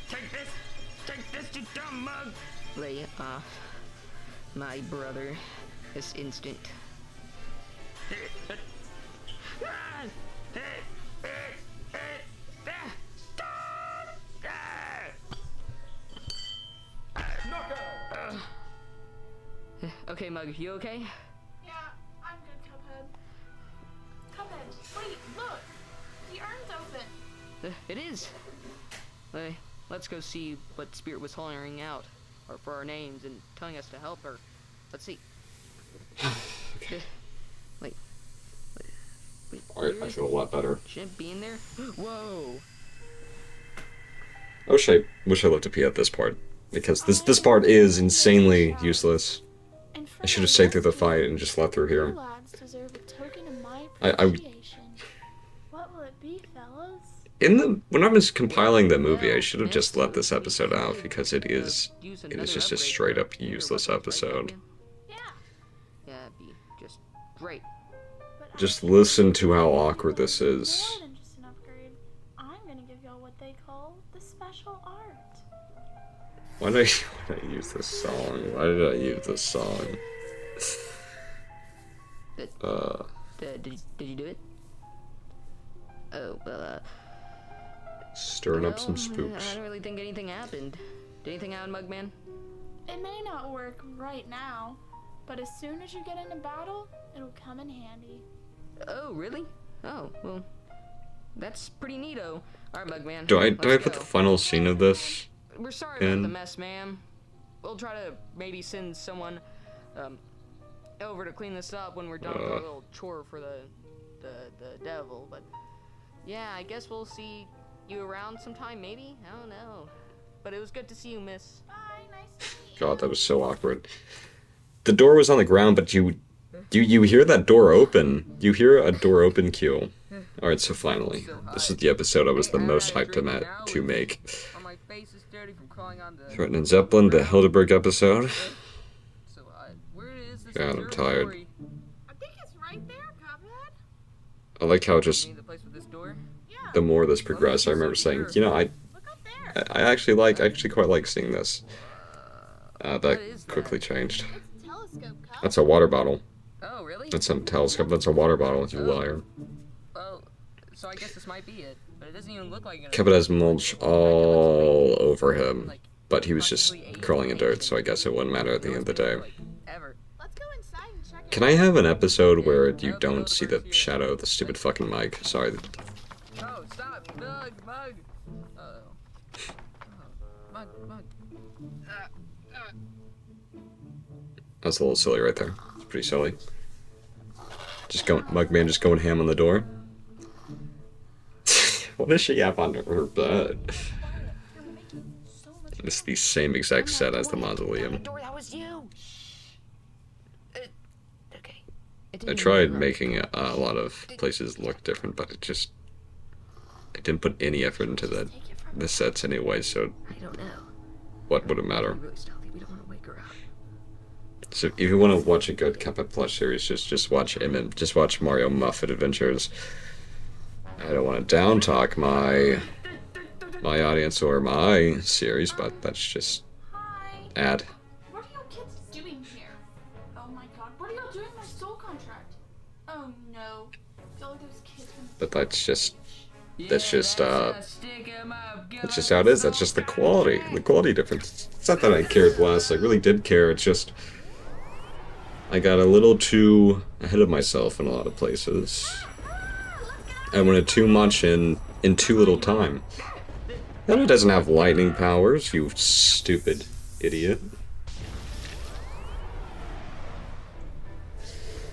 Take this, you dumb mug. Lay off my brother this instant. Okay, Mug, you okay? Yeah, I'm good, Cuphead. Cuphead, wait, look! The urn's open. It is. Let's go see what spirit was hollering out, or for our names and telling us to help her. Let's see. Okay. Wait. Alright, I feel a lot better. Shouldn't be in there. Whoa. I wish I looked at pee at this part, because this part is insanely useless. And for I should have my stayed through the rescue, fight and just left through you here. lads deserve a token of my I- appreciation. What will it be, fellas? When I was compiling the movie, I should have just let this episode out, because it is Another just a upgrade straight for up your useless weapons, right, episode. Captain? Yeah, Yeah, it'd be just great. but Just I listen to think how it's awkward this is. more than just an upgrade. I'm gonna give y'all what they call the special art. Why did I use this song? Why did I use this song? Did you do it? Oh, well, Stirring up some well, spooks. I don't really think anything happened. Did anything happen, Mugman? It may not work right now, but as soon as you get into battle, it'll come in handy. Oh, really? Oh, well, that's pretty neato. Alright, Mugman. Do I let's put go. the final scene of this? We're sorry about in? the mess, ma'am. We'll try to maybe send someone over to clean this up when we're done with our little chore for the devil. But yeah, I guess we'll see you around sometime, maybe? I don't know. But it was good to see you, miss. Bye, nice to meet you. God, that was so awkward. The door was on the ground, but you hear that door open. You hear a door open cue. Alright, so finally, this is the episode I was the most hyped to make. Oh, my face is dirty from crawling on the... Threatening Zeppelin, the Hildeberg episode. So, where is this God, I'm tired. observatory? I think it's right there, Cuphead. I like how You just mean the place with this door? Yeah, the more this progressed, I remember saying, you know, look up there. I actually quite like seeing this. What That is that? quickly changed. It's a telescope, Cup. That's a water bottle. Oh, really? That's not a telescope, that's a water bottle, you liar. Well, so I guess this might be it, but it doesn't even look like it. Kevin has mulch all over him, but he was just curling in dirt, so I guess it wouldn't matter at the end of the day. Ever. Let's go inside and check it Can I have an episode where you don't see the shadow of the stupid fucking mic? Sorry. Oh, stop! Mug! Uh-oh. Oh, Mug. That's a little silly right there. It's pretty silly. Mugman just going ham on the door. What does she have under her bed? You're making so much It's the same exact set as the Mausoleum. Door, that was you! Okay. I tried making a lot of places look different, but I didn't put any effort into the sets anyway, so I don't know. what would it matter? Really stealthy, we don't want to wake her up. So if you want to watch a good Cuphead Plush series, just watch just watch Mario Muffet Adventures. I don't want to down talk my audience or my series, but that's just Hi. ad. What are you kids doing here? Oh my god, what are you doing my soul contract? Oh no. All those kids from But that's just how it is. That's just the quality difference. It's not that I cared less. I really did care. It's just I got a little too ahead of myself in a lot of places. I wanted too much in too little time. And it doesn't have lightning powers, you stupid idiot.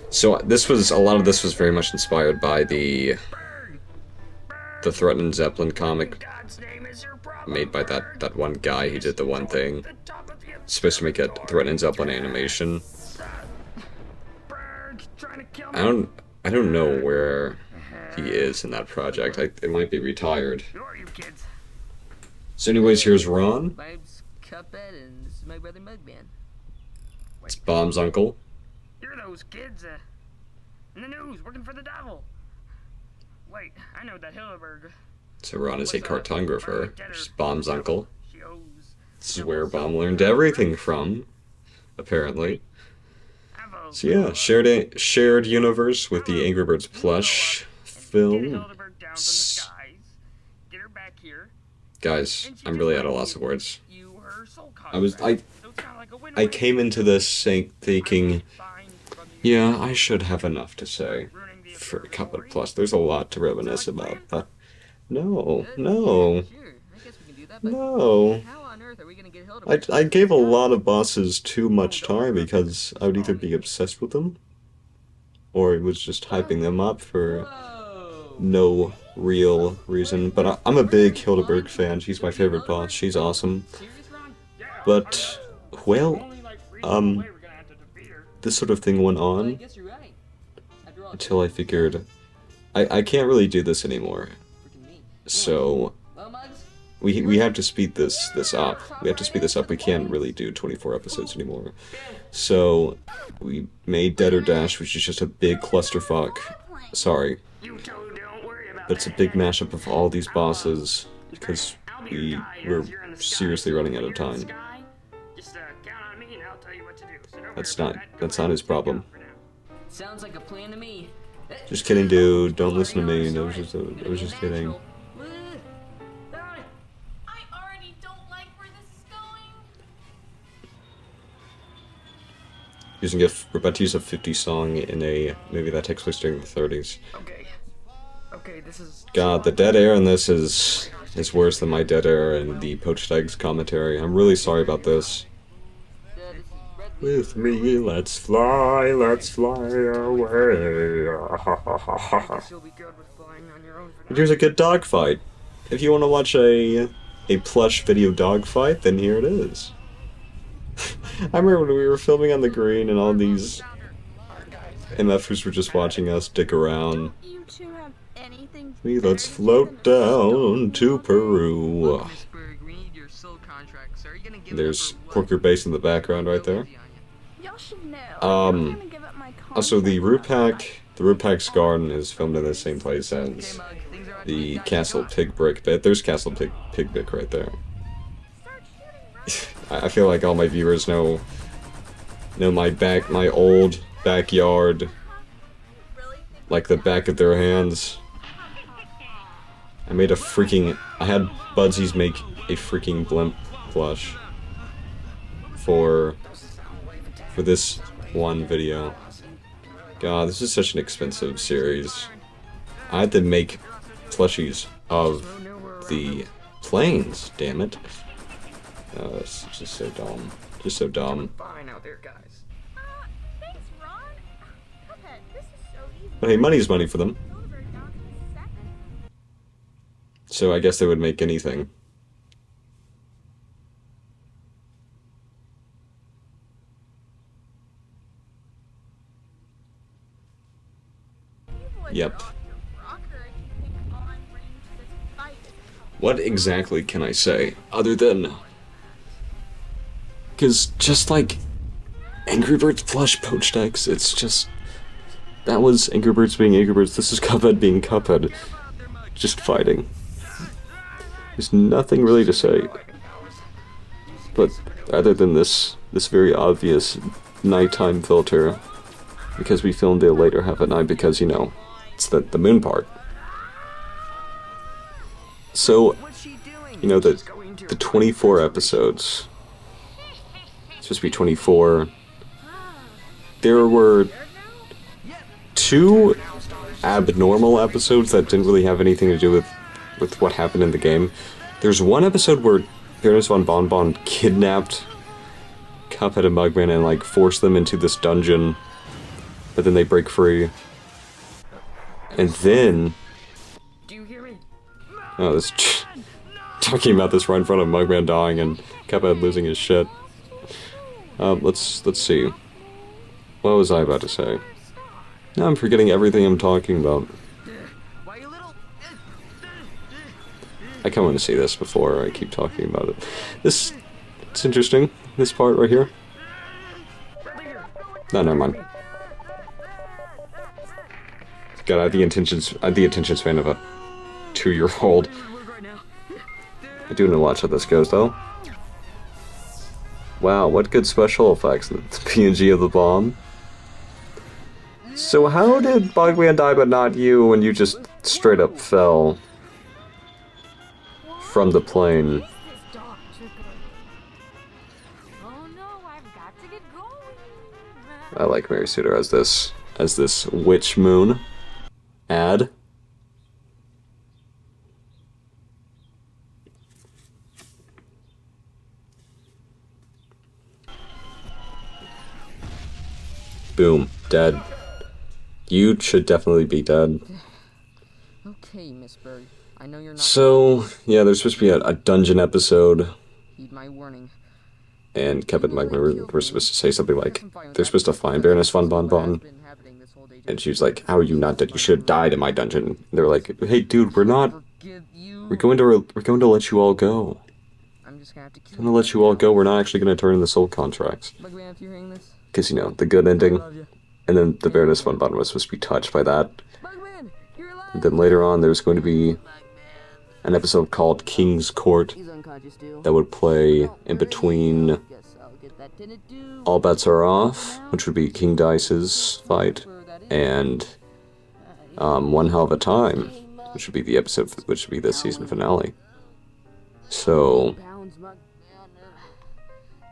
So a lot of this was very much inspired by the Threatened Zeppelin comic made by that one guy who did the one thing. It's supposed to make a Threatened Zeppelin animation. trying to kill I me? don't know where he is in that project. It might be retired. Who are you kids? So anyways, here's Ron. My name's Cuphead, and this is my brother Mugman. It's Bomb's uncle. You're those kids, in the news, working for the devil. Wait, I know that Hillenberg. So Ron is a cartographer. It's Bomb's uncle. She owes. This is where Bomb learned everything from, apparently. So yeah, shared universe with the Angry Birds plush film. Guys, I'm really out of lots of words. I came into this thinking, yeah, I should have enough to say for Cuphead Plus. There's a lot to reminisce about, but no. How on earth are we gonna get Hildeberg? I gave a lot of bosses too much time because I would either be obsessed with them, or it was just hyping them up for no real reason. But I'm a big Hildeberg fan. She's my favorite boss. She's awesome. But, well, this sort of thing went on until I figured I can't really do this anymore. So we have to speed this up. We have to speed this up. We can't really do 24 episodes anymore. So we made Dead or Dash, which is just a big clusterfuck. Sorry. But it's a big mashup of all these bosses because we're seriously running out of time. That's not his problem. Sounds like a plan to me. Just kidding, dude. Don't listen to me. I was just kidding. I already don't like where this is going. We're about to use a 50 song in a movie that takes place during the 30s. Okay, this is... God, the dead air in this is worse than my dead air in the Poached Eggs commentary. I'm really sorry about this. With me, let's fly away. Here's a good dogfight. If you want to watch a plush video dogfight, then here it is. I remember when we were filming on the green and all these MFers were just watching us dick around. You two have anything? Let's float down to Peru. There's Porker Base in the background right there. Y'all should know. I'm gonna give up my Also the Rupak's garden is filmed in the same place as the Castle Pig Brick bit. There's Castle Pig Brick right there. I feel like all my viewers know my old backyard like the back of their hands. I had Budsies make a freaking blimp plush for this one video. God, this is such an expensive series. I had to make plushies of the planes, damn it. It's just so dumb. Just so dumb. Fine out there, guys. Thanks, Ron. Cuphead, this is so easy. But hey, money's money for them. Hildeberg down to the second. So I guess they would make anything. Yep. What exactly can I say other than... Because just like Angry Birds plush Poached Eggs, it's just... That was Angry Birds being Angry Birds, this is Cuphead being Cuphead. Just fighting. There's nothing really to say. But other than this very obvious nighttime filter, because we filmed the later half at night because, you know, it's the moon part. So, you know, the 24 episodes, it's supposed to be 24, there were 2 abnormal episodes that didn't really have anything to do with what happened in the game. There's one episode where Baroness von Bonbon kidnapped Cuphead and Mugman and, like, forced them into this dungeon, but then they break free. And then... Do you hear me? Oh, this... talking about this right in front of Mugman dying and Cuphead losing his shit. Let's see. What was I about to say? Now I'm forgetting everything I'm talking about. Why you little? I kind of want to see this before I keep talking about it. It's interesting. This part right here. No, never mind. God, I have the attention span of a 2-year-old. I do know watch how this goes though. Wow, what good special effects. The PNG of the bomb. So how did Bugman die but not you when you just straight up fell from the plane? I like Mary Suter as this witch moon ad. Boom, dead. You should definitely be dead. Okay, Miss Bird. I know you're not. So, yeah, there's supposed to be a dungeon episode. Heed my warning. And Kevin and Mike were supposed to say something like, they're supposed to find Baroness Von Bon Bon. And she's like, how are you not dead? You should have died in my dungeon. And they're like, hey, dude, we're not. We're going to let you all go. I'm just gonna have to We're gonna let you all go. We're not actually gonna turn in the soul contracts. Bugman, if you're hearing this. Because, you know, the good ending. And then the Baroness Von Bon was supposed to be touched by that. Bugman, you're alive. And then later on, there's going to be an episode called King's Court He's unconscious too. that would play in between Guess I'll get that tinted too. All Bets Are Off, which would be King Dice's fight, and One Hell of a Time, which would be the episode, which would be the season finale. So, Pounds, Mugman.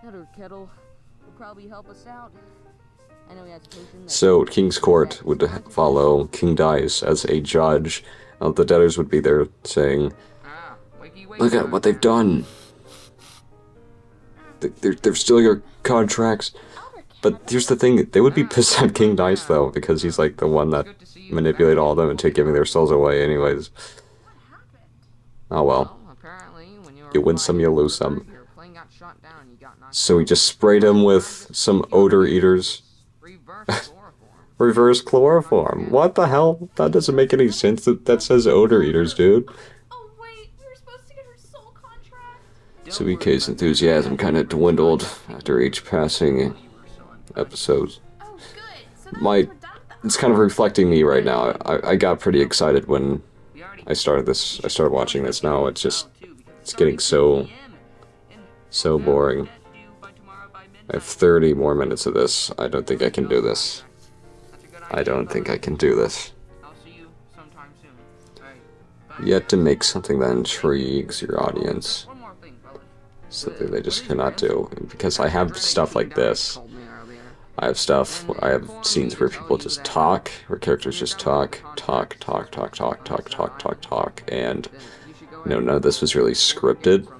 That or kettle will probably help us out. I know he has a potion that so King's Court would follow King Dice as a judge. The debtors would be there saying, look at what they've done. They're still your contracts. But here's the thing, they would be pissed at King Dice though, because he's like the one that manipulated all of them into giving their souls away anyways. Oh well. You win some, you lose some. So we just sprayed him with some odor eaters. Reverse chloroform. What the hell? That doesn't make any sense. That says odor eaters, dude. Oh wait, we were supposed to get her soul contract. So EK's enthusiasm kind of dwindled after each passing episode. Oh good. So that It's kind of reflecting me right now. I got pretty excited when I started watching this. Now it's getting so boring. I have 30 more minutes of this. I don't think I can do this. I don't think I can do this. Yet to make something that intrigues your audience. Something they just cannot do. Because I have stuff like this. I have scenes where people just talk, where characters just talk, and you know, none of this was really scripted.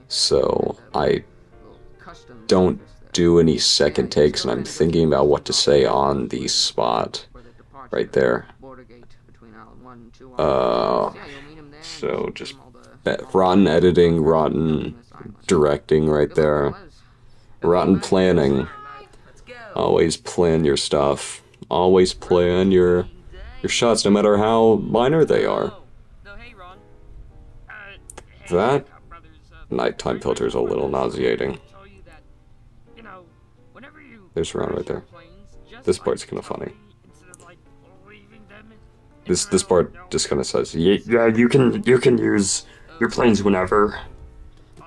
So I don't do any second takes, and I'm thinking about what to say on the spot right there. So just rotten editing, rotten directing right there. Rotten planning. Always plan your stuff. Always plan your shots, no matter how minor they are. That nighttime filter is a little nauseating. There's Ron right there. This part's kind of funny. This part just kind of says, yeah, you can use your planes whenever.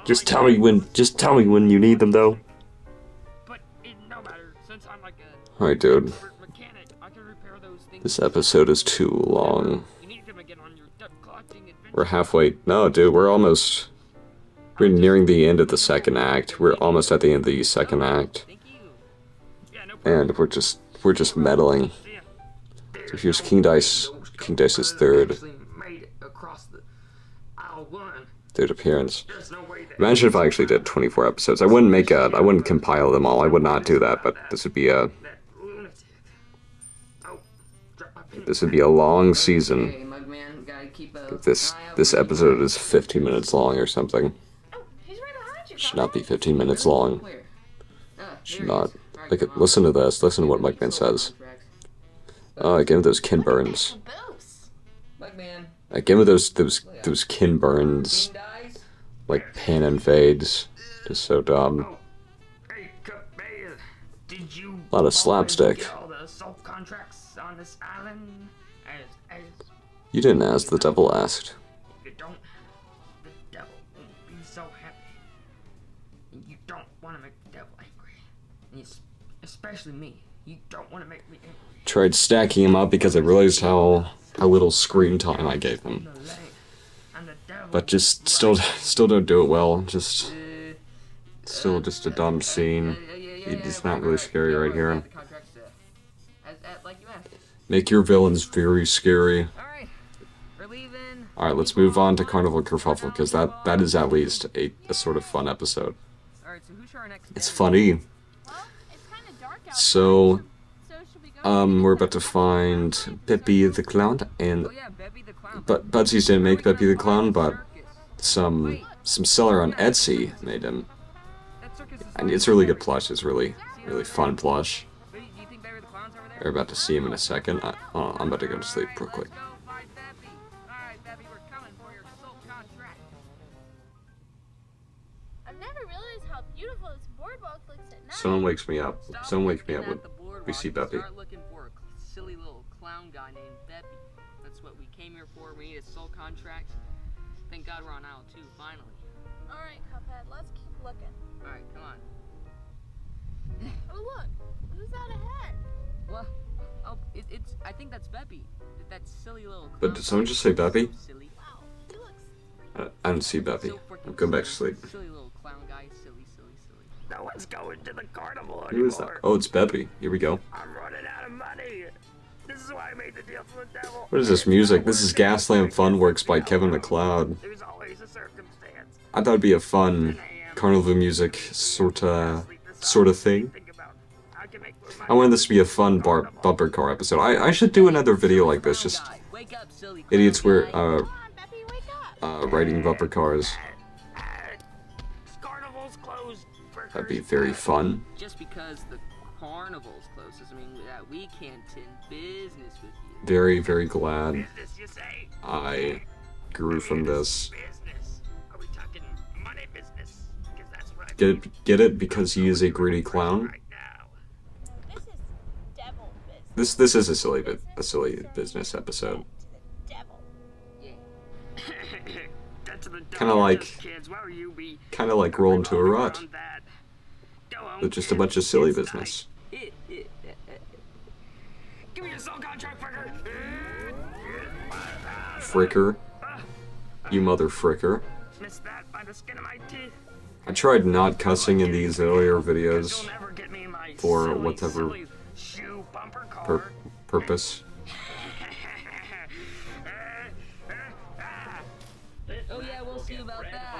Just tell me when you need them, though. Alright, dude. This episode is too long. We're halfway. No, dude, we're nearing the end of the second act. We're almost at the end of the second act. And we're just meddling. So here's King Dice. King Dice's third appearance. Imagine if I actually did 24 episodes. I wouldn't compile them all. I would not do that, but this would be a long season. If this episode is 15 minutes long or something. Should not be 15 minutes long. Should not. Like, listen to this. Listen to what Mugman says. Give him those kin burns. Caboose. Give him those kin burns. Like pan and fades. Just so dumb. Hey, Cuphead, did you A lot of slapstick. get all the assault contracts on this island? As You didn't ask, the devil asked. if you don't, the devil won't be so happy. And you don't want to make the devil angry. And especially me. You don't want to make me angry. Tried stacking him up because I realized how little screen time I gave him. The lay and the devil But just still don't do it well. Just still just a dumb scene. It's not really scary right here. Like you asked. Make your villains very scary. Alright, we're leaving. Alright, let's move on to Carnival Kerfuffle, because that is at least a sort of fun episode. Alright, so who's our next It's enemy? funny. Well, it's kind of dark outside. So, So should we go? we're about to find Peppy the Clown, and Oh yeah, Beppy the Clown. but Butzies didn't make Peppy the Clown, but some seller on Etsy made him. That circus is And it's really good plush. It's really fun plush. Wait, do you think Beppy the Clown's over there? We're about to see him in a second. I'm about to go to sleep real quick. Let's go find Beppy. Alright, Beppy, we're coming for your soul contract. I've never realized how beautiful this boardwalk looks at night. Someone wakes me up. Stop Someone wakes me up looking when at the boardwalk we see and Beppy. Start looking for a silly little clown guy named Beppy. That's what we came here for. We need a soul contract. Thank God we're on aisle 2, finally. All right, Cuphead, let's keep looking. Alright, come on. Oh look, who's that ahead? What? Oh, it's. I think that's Beppy. That silly little. But did someone just say Beppy? So silly. Wow, he looks. I don't see Beppy. So freaking I'm going back to silly. sleep. Silly little clown guy. Silly, silly, silly. No one's going to the carnival Who is that? anymore. Oh, it's Beppy. Here we go. I'm running out of money. This is why I made the deal for the devil. What is this music? This is Gaslamp Funworks by Kevin MacLeod. There's always a circumstance. I thought it'd be a fun carnival music sorta thing. Think about how I can make more I wanted this to be a fun bumper car episode. I should do another video like this, just Guy, wake up, silly clown idiots were guy. Come on, Beppy, wake up. riding bumper cars. Carnival's closed. That'd be very fun. Just because the carnival's closed doesn't mean that we can't in business with you. Very, very glad Business, you say? I grew from this. Business. Are we talking money business? Because that's what I Get it? Because he is a greedy clown. right now. This is devil business. This is a silly business episode. To the devil. Get to the Kinda devil, like- kids. Where you be? Kind of like Roll into a Rut, Around that. Go on, with just a kids. bunch of silly It's business. night. Give me your soul contract, fucker. Fricker. You mother fricker. Missed that by the skin of my teeth. I tried not cussing in these earlier videos You'll never get me my for silly, whatever silly shoe bumper car. purpose. Oh yeah, we'll see about that.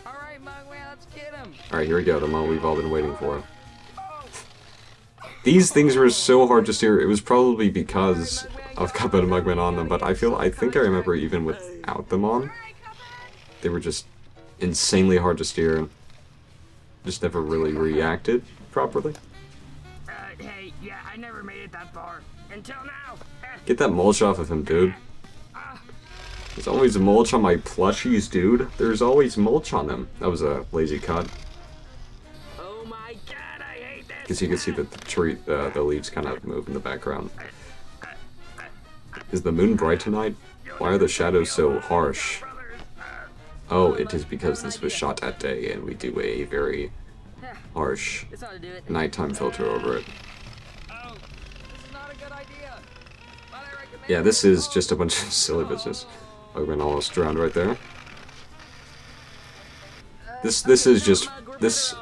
Alright, Mugman, let's get him. Alright, here we go, the moment we've all been waiting for. These things were so hard to steer. It was probably because of Cuphead and Mugman on them, but I think I remember even without them on, they were just insanely hard to steer. Just never really reacted properly. Hey, yeah, I never made it that far. Until now. Get that mulch off of him, dude. There's always mulch on my plushies, dude. There's always mulch on them. That was a lazy cut. Oh my god, I hate this. Because you can see that the leaves kind of move in the background. Is the moon bright tonight? Why are the shadows so harsh? Oh, it is because this was shot at day and we do a very harsh This ought to do it. nighttime filter over it. Oh, this is not a good idea. But I recommend Yeah, this is just a bunch of silly business. Mugman almost drowned right there. This is just this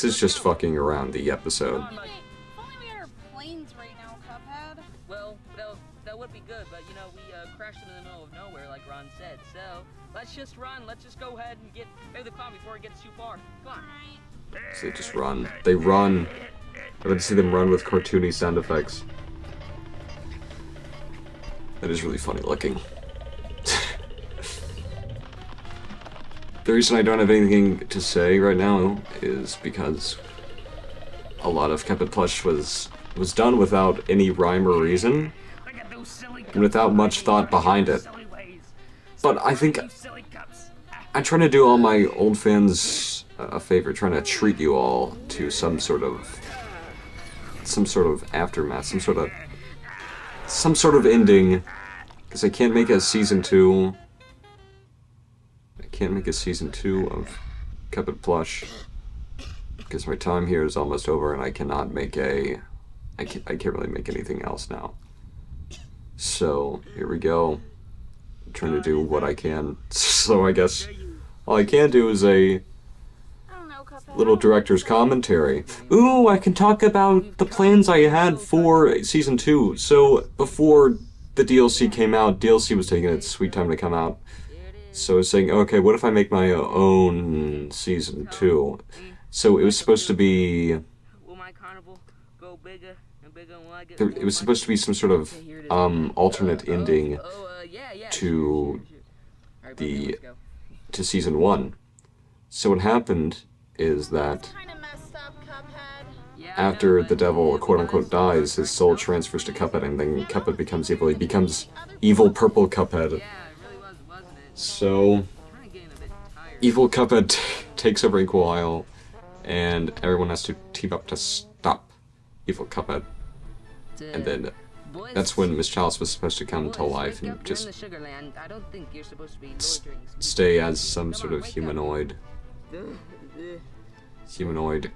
is just fucking around the episode. If only we had our planes right now, Cuphead. Well, that would be good, but you know, we crashed into the middle of nowhere, like Ron said. So let's just run. Let's just go ahead and get maybe the clown before it gets too far. Come on. So they just run. They run. I got to see them run with cartoony sound effects. That is really funny looking. The reason I don't have anything to say right now is because lot of Cuphead Plush was done without any rhyme or reason, and without much thought behind it. But I think I'm trying to do all my old fans a favor, trying to treat you all to some sort of aftermath, some sort of ending, because I can't make a season 2. I can't make a season 2 of Cuphead Plush because my time here is almost over, and I cannot make I can't really make anything else now. So here we go. I'm trying to do what I can. So I guess all I can do is a little director's commentary. Ooh, I can talk about the plans I had for season 2. So before the DLC came out, DLC was taking its sweet time to come out. So I was saying, okay, what if I make my own season 2? So it was supposed to be... It was supposed to be some sort of alternate ending to season 1. So what happened is that after the devil, quote-unquote, dies, his soul transfers to Cuphead, and then Cuphead becomes evil. He becomes evil purple Cuphead. So, evil Cuphead takes over Equal Isle, and everyone has to team up to stop evil Cuphead. And then that's when Miss Chalice was supposed to come to life and just stay as some sort of humanoid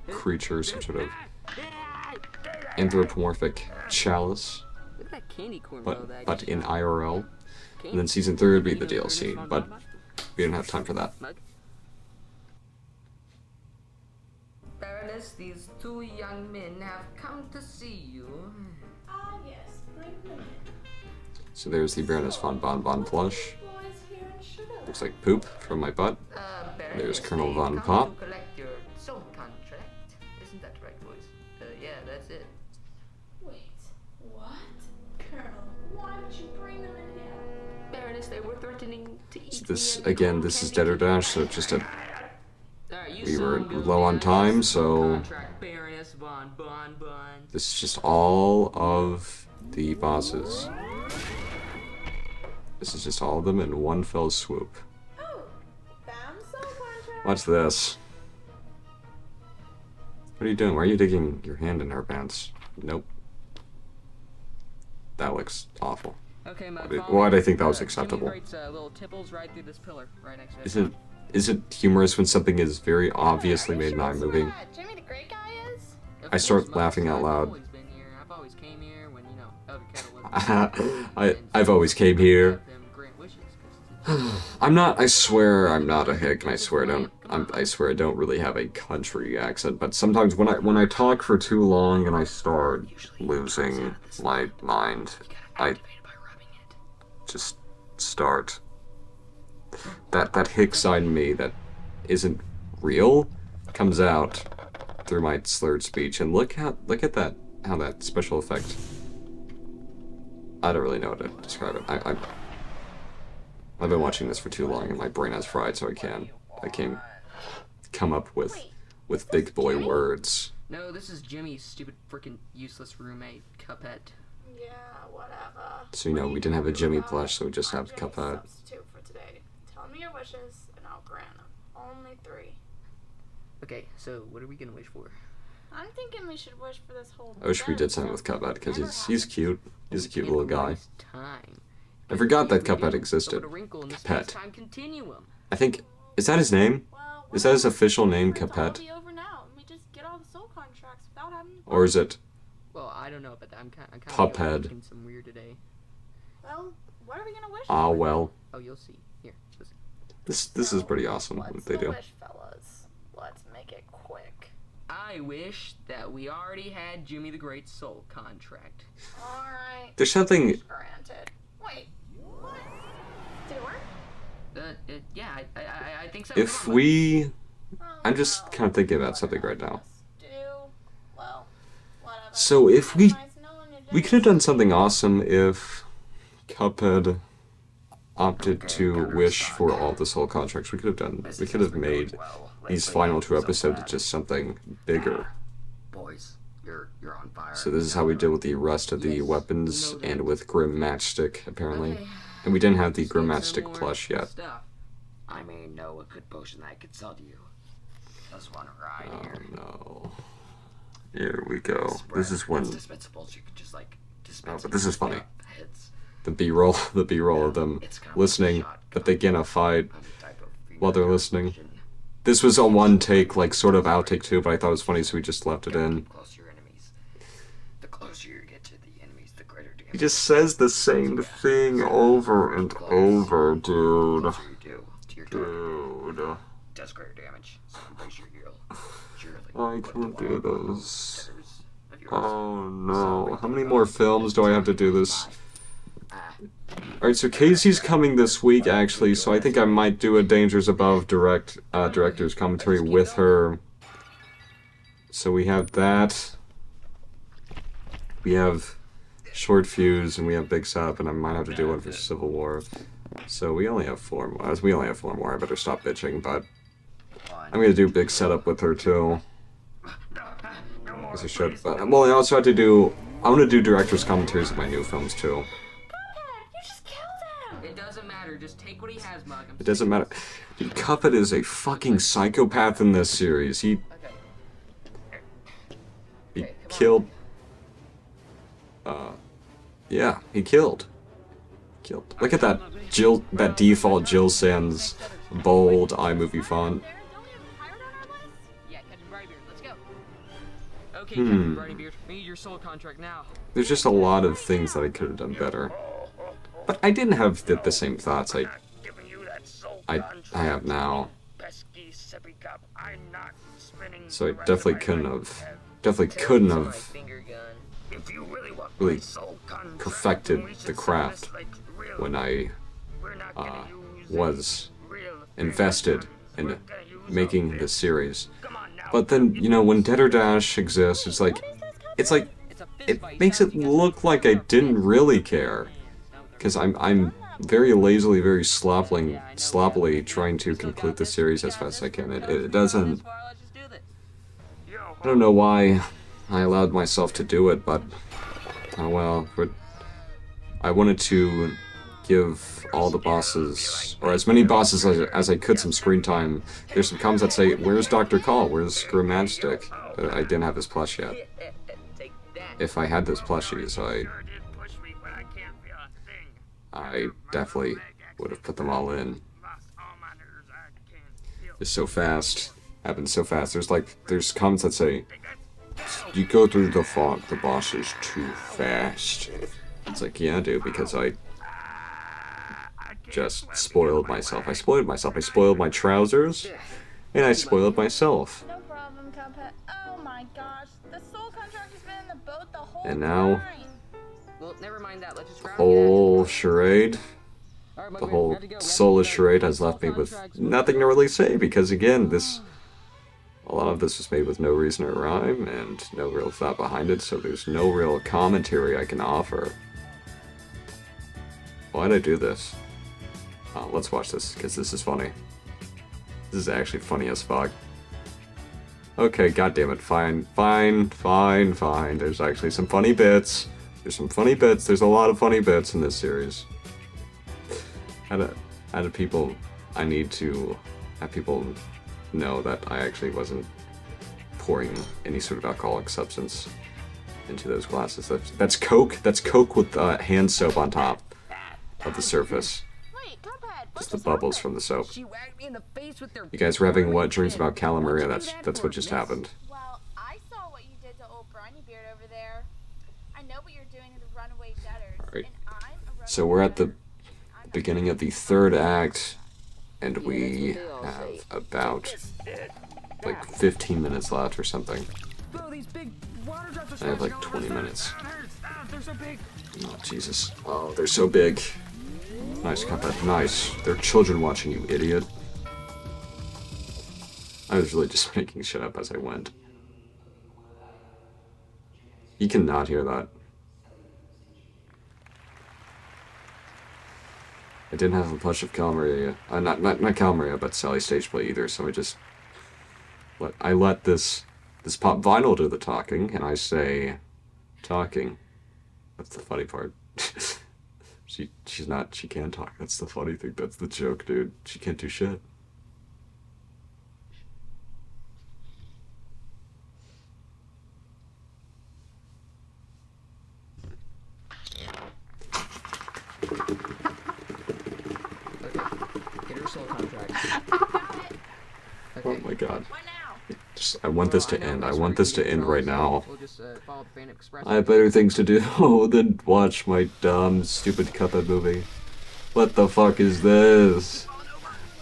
creature, some sort of anthropomorphic Chalice, but in IRL. And then season 3 would be the DLC, but we didn't have time for that. Baroness, these 2 young men have come to see you. Ah, yes, bring them in. So there's the Baroness von Bon Plush. Looks like poop from my butt. There's Colonel Von Pop. Collect your soul contract. Isn't that right, boys? Yeah, that's it. Wait, what? Colonel, why would you bring them in here? Baroness, they were threatening to eat This, me and again, this is Dead or Dash, so just a... We were low on time, so... This is just all of the bosses. This is just all of them in one fell swoop. Oh, found soul contract. Watch this. What are you doing? Why are you digging your hand in her pants? Nope. That looks awful. Okay, Why do I think that was acceptable? Little tipples right through this pillar, right next to it. Is it humorous when something is very obviously made in iMovie? Jimmy the Great Guy is? I start laughing out loud. I've always came here when, you know, other kettle was I've always came here. I swear I'm not a hick, and I swear I don't really have a country accent, but sometimes when I talk for too long and I start losing my mind, I just start. That hick side in me that isn't real comes out through my slurred speech, and look at that, how that special effect. I don't really know how to describe it. I've been watching this for too long, and my brain has fried, so I can't come up with big boy words. No, this is Jimmy's stupid, freaking useless roommate, Cuphead. Yeah, whatever. So, you know, we didn't have a Jimmy plush, so we just have Cuphead. Substitute for today. Tell me your wishes, and I'll grant them. Only 3. Okay, so what are we gonna wish for? I'm thinking we should wish for this whole. I wish we did something with Cuphead, because he's cute. He's a cute little guy. Time. I forgot that Cuphead existed. Cuphead. I think, is that his name? Well, Is that his official name, Cuphead? Over now, and we just get all the soul contracts without having. Or is it Well, I don't know, but I'm kind of Puphead? some weird today. Well, what are we gonna wish? Ah, well. Oh, you'll see. Here, listen. This is pretty awesome what they do. Wish, fellas. Let's make it quick. I wish that we already had Jimmy the Great's soul contract. All right. There's something. Granted. Wait. What? Did it work? Yeah, I think so. If we, I'm just kind of thinking about something right now. Well, whatever. So if we Nice knowing you, could have done something awesome if Cuphead opted to wish for all the soul contracts. We could have made these final 2 episodes just something bigger. Boys, You're on fire. So this is how we deal with the rest of the weapons and with Grim Matchstick, apparently. Okay. And we didn't have the Grim Let's get some Matchstick more plush yet. stuff. I may know a good potion that I could sell to you. Just want to ride Oh here. no. Here we go. This is It's when dispensables. You could just like dispense. but this is funny. Hits. the B-roll of them listening, that they get in a fight while they're listening. This was a one take, like sort of outtake too, but I thought it was funny, so we just left it in. The closer you get to the enemies, the greater damage. He just says the same thing over and over, dude. The closer you do to your target, Dude. does greater damage. So embrace your heal. I can't do this. Oh no. How many more films do I have to do this? Alright, so Casey's coming this week, actually, so I think I might do a Dangers Above director's commentary with her. So we have that. We have Short Fuse, and we have Big Sup, and I might have to do one for Civil War. So we only have 4 more. As we only have 4 more, I better stop bitching, but I'm gonna do Big Setup with her, too. As I should, but, well, I also have to do, I'm gonna do director's commentaries of my new films, too. It doesn't matter. Just take what he has, Mug. It doesn't matter. Dude, Cuphead is a fucking psychopath in this series. He killed. Yeah, he killed. Look at that that default Jill Sands bold iMovie font. Yeah, Captain Brightybeard, let's go. Okay, Captain Brightybeard, we need your soul contract now. There's just a lot of things that I could have done better. But I didn't have the same thoughts I have now. So I definitely couldn't have really perfected the craft when I was invested in making this series. But then, you know, when Dead or Dash exists, it's like it makes it look like I didn't really care. Because I'm very lazily, very sloppily trying to conclude the series as fast as I can. It doesn't... I don't know why I allowed myself to do it, but... Oh well. But I wanted to give all the bosses, or as many bosses as I could, some screen time. There's some comments that say, where's Dr. Call? Where's Screw Matchstick? I didn't have this plush yet. If I had this plushies, I definitely would have put them all in. It's so fast. Happens so fast. There's comments that say, you go through the font, the boss is too fast. It's like, yeah, dude, because I just spoiled myself. I spoiled my trousers, and I spoiled myself. No problem, Cuphead. Oh my gosh, the soul contract has been in the boat the whole And now, time. Well, never mind that. Let's just the whole charade, the whole soulless charade has left me with nothing to really say, because again, a lot of this was made with no reason or rhyme, and no real thought behind it, so there's no real commentary I can offer. Why'd I do this? Let's watch this, because this is funny. This is actually funny as fuck. Okay, goddammit, fine. There's actually some funny bits. There's a lot of funny bits in this series. I need to have people know that I actually wasn't pouring any sort of alcoholic substance into those glasses. That's Coke. That's Coke with hand soap on top of the surface. Wait, Cuphead, Just the bubbles from the soap. She whacked me in the face with their... You guys were having what dreams about Calamaria? That's what just happened. Well, I saw what you did to old Brightybeard over there. I know what you're doing to the runaway debtors. Alright. And I'm a runaway So we're at the debtor. beginning of the 3rd act, and we have about like 15 minutes left or something. Whoa, these big water drops are I have like 20 minutes. They're so big. Oh, Jesus. Oh, they're so big. Nice, Cuphead. Nice. They're children watching, you idiot. I was really just making shit up as I went. You cannot hear that. I didn't have a plush of Calamaria. Not Calamaria, but Sally Stageplay either, so I just... I let this Does Pop Vinyl do the talking? And I say, talking. That's the funny part. She can't talk. That's the funny thing. That's the joke, dude. She can't do shit. Get her soul contract. Oh my god. What now? I want this to end. I want this to end right now. We'll just follow the Fan Express. I have better things to do than watch my dumb, stupid Cuphead movie. What the fuck is this?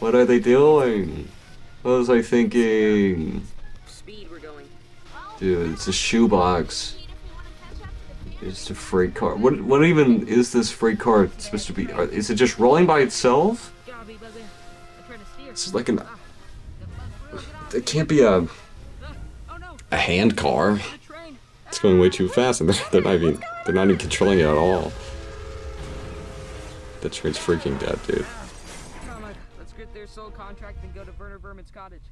What are they doing? What was I thinking? Speed, we're going. Dude, it's a shoebox. It's a freight car. What even is this freight car supposed to be? Is it just rolling by itself? It's like an... It can't be a hand car. It's going way too fast, and they're not even controlling it at all. The train's freaking dead, dude. Come on, let's get their soul contract and go to Werner Berman's cottage.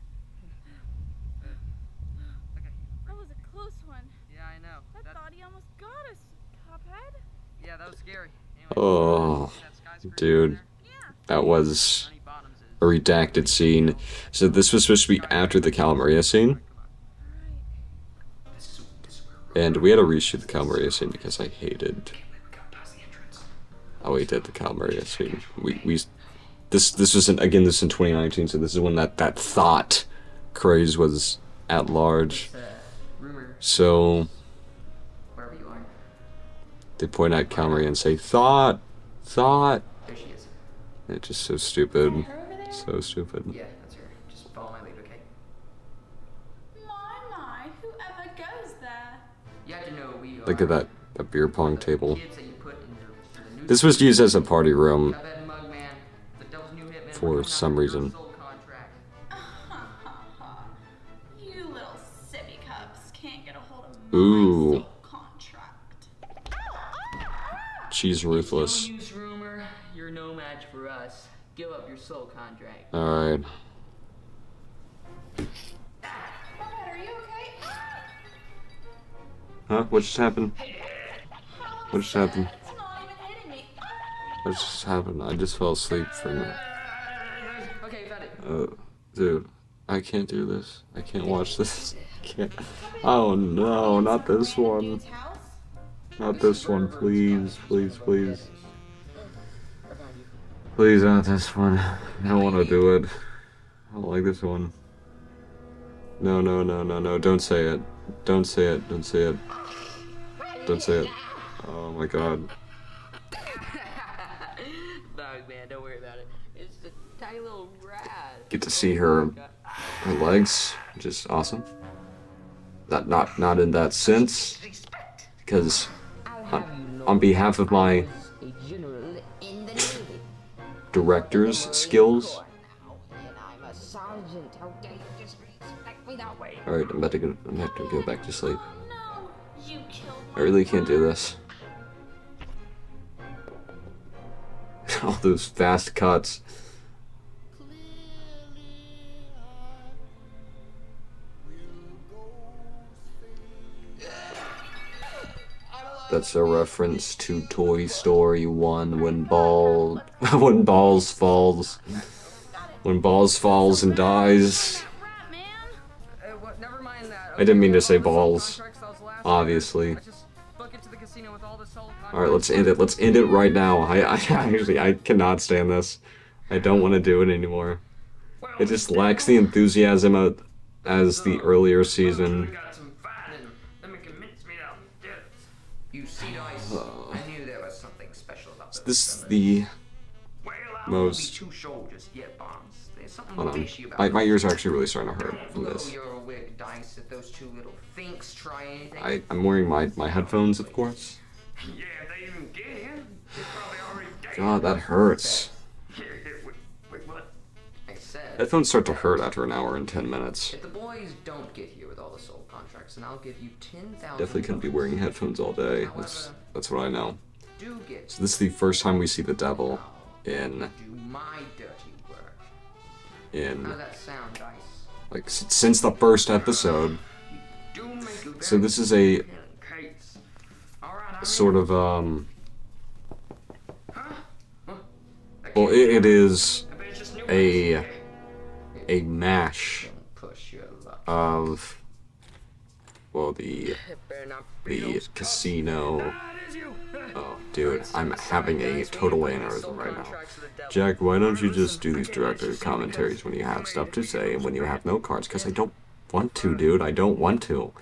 That was a close one. Yeah, I know. I thought he almost got us, Cuphead. Yeah, that was scary. Oh, dude. That was a redacted scene. So this was supposed to be after the Calamaria scene. And we had to reshoot the Calamaria scene because I hated... Oh, we did the Calamaria scene. This was in 2019, so this is when that thought craze was at large. So Wherever you are. they point at Calamaria and say, "Thought." There she is. It's just so stupid. Her over there? So stupid. Yeah, that's her. Just follow my lead, okay? My, whoever goes there. You have to know we are... Look at that beer pong table. Kids that you put in the new This was used as a party room Cuphead Mug Man, the Devil's New Hitman, for we're coming some after your reason. soul contract. You little sippy cups can't get a hold of my Ooh. soul contract. She's ruthless. No use, rumor. You're no match for us. Give up your soul contract. Alright. Cuphead, are you okay? Huh? What just happened? What just happened? It's not even hitting me. What just happened? I just fell asleep for a minute. Okay, got it. Dude, I can't do this. I can't watch this. I can't. Oh no, not this one. Dude's house? Not this one, please, please, please. Please, not this one. I don't want to do it. I don't like this one. No, no, no, no, no. Don't say it. Don't say it. Don't say it. Don't say it. Oh my god. Dog man, don't worry about it. It's a tiny little rat. Get to see her legs, which is awesome. Not in that sense, because on behalf of my director's skills. Alright, I'm about to go back to sleep. Oh no, you killed I really can't do this. All those fast cuts. That's a reference to Toy Story 1 when when Balls falls. When Balls falls and dies. rat, man. What? Never mind that. I didn't mean to say All the soul balls. contracts that was last Obviously. year. I just book it to the casino with all the soul contracts. Alright, let's end it. Let's end it right now. I cannot stand this. I don't want to do it anymore. It just lacks the enthusiasm as the earlier season. got some fighting. Let me convince me I'll do it. You see, Dice, I knew there was something special about those This is fellas. the Well, I most- won't be too sure just yet, Bonds. There's something hold on. fishy about My ears are actually really starting to hurt from Blow this. your wig, Dice, if those two little finks try anything. I'm wearing my headphones, of course. Yeah, if they even get here, they're probably already dead. God, that hurts. Wait, what? I said, Headphones start to hurt after an hour and 10 minutes. if the boys don't get here with all the soul contracts, then I'll give you 10,000. Definitely couldn't be wearing headphones all day. That's what I know. Do get So this is the first time we see the devil in do my dirty work. How does that sound, Dice? like since the first episode. do make a So very this is a compelling case. All right, I'm sort in. of, Huh? Huh? I well, can't- it is I bet it's just new a ones. mash Push your luck. of, well, the Better not be the those cups. casino. Ah, it is you. Oh, dude, I'm having a total aneurysm right now. Contracts with the devil. Jack, why don't you just do these Okay, director let's just see, commentaries because when you have made stuff it to say and when you bad. have no cards? Because I don't want to, dude. I don't want to.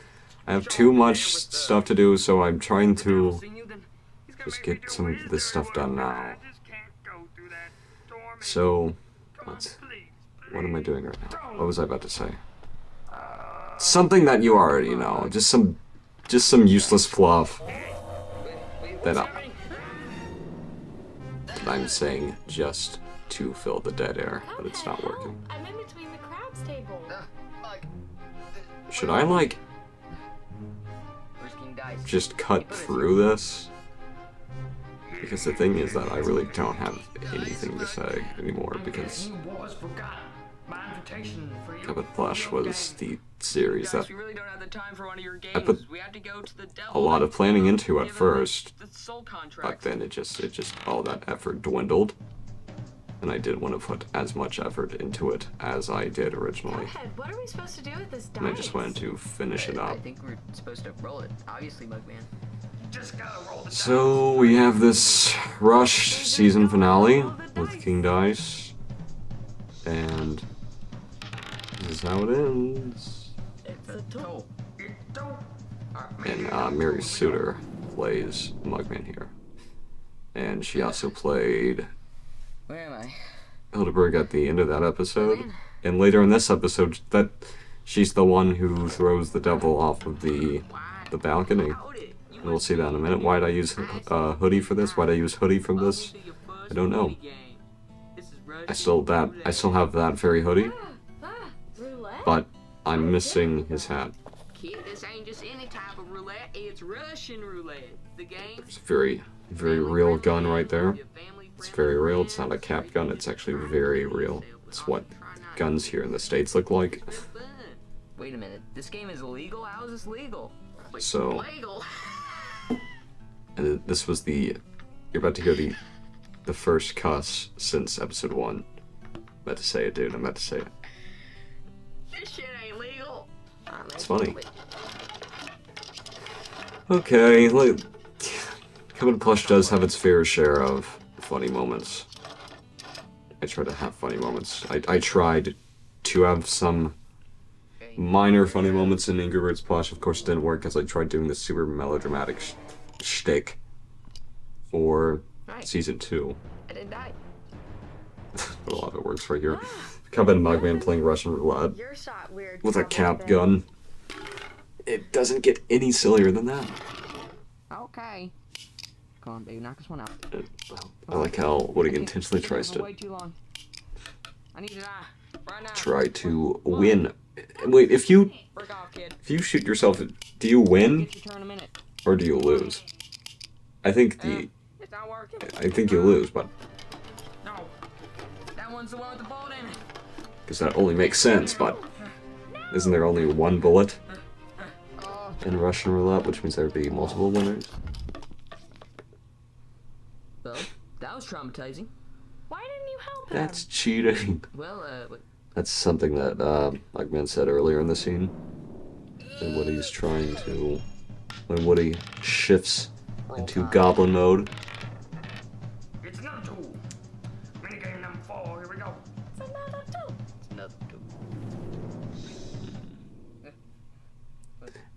I have too much stuff to do, so I'm trying to Seen you, then he's gonna just make me get do some his of this stuff dirty done work. now. I just can't go through that storm So, Come on, let's, please, what am I please. doing right now? What was I about to say? Something that you already know. Just some useless fluff that I'm saying just to fill the dead air, but it's not working. I'm in between the crabs table. Should I, like, Where's King Dice? just cut through this? Because the thing is that I really don't have anything to say anymore, because He was forgot my invitation for you. Cuphead Plush was the series that Guys, we really don't have the time for one of your games. I put we have to go to the devil. a lot of planning into at Give him first, the soul but contract. then it just all that effort dwindled, and I didn't want to put as much effort into it as I did originally, Cuphead, what are we supposed to do with this dice? and I just wanted to finish it I up. think we're supposed to roll it. Obviously, Mugman. Just gotta roll the So we have this rushed season finale with King Dice, and this is how it ends. It's a toe. It don't. And Mary Suter plays Mugman here, and she also played Where am I? Hildeberg at the end of that episode, and later in this episode, that she's the one who throws the devil off of the balcony. And we'll see that in a minute. Why'd I use hoodie for this? Why'd I use hoodie from this? I don't know. I still have that very hoodie, Roulette? but I'm missing his hat. Kid, this ain't just any type of roulette. It's Russian roulette. The game. It's a very real gun right there. It's very real. It's not a cap gun. It's actually very real. It's what guns here in the States look like. Wait a minute. This game is illegal? How is this legal? So, Legal? and this was you're about to hear the first cuss since episode 1. I'm about to say it, dude. I'm about to say it. This shit ain't legal. It's funny. Okay, like, Cuphead Plush does have its fair share of funny moments. I try to have funny moments. I tried to have some minor funny moments in Angry Birds Plush. Of course, it didn't work because I tried doing the super melodramatic shtick for season 2. I didn't die. But a lot of it works right here. Cuphead and Mugman playing Russian roulette Your shot weird. with a Cuphead, cap then. gun. It doesn't get any sillier than that. Okay. Come on, baby, knock this one out. I like how Woody intentionally tries to Way too long. I need to die. Right now. try to win. Wait, if you Break off, kid. shoot yourself, do you win Get your turn in a minute. or do you lose? I think It's not working. you lose, but No. That one's the one with the bullet in it. because that only makes sense. But isn't there only one bullet in Russian roulette, which means there would be multiple winners? Well, that was traumatizing. Why didn't you help him? That's cheating. Well, That's something that Mugman said earlier in the scene. And Woody's trying to, when Woody shifts into goblin mode. It's another tool. Minigame number 4. Here we go. It's another two. another two.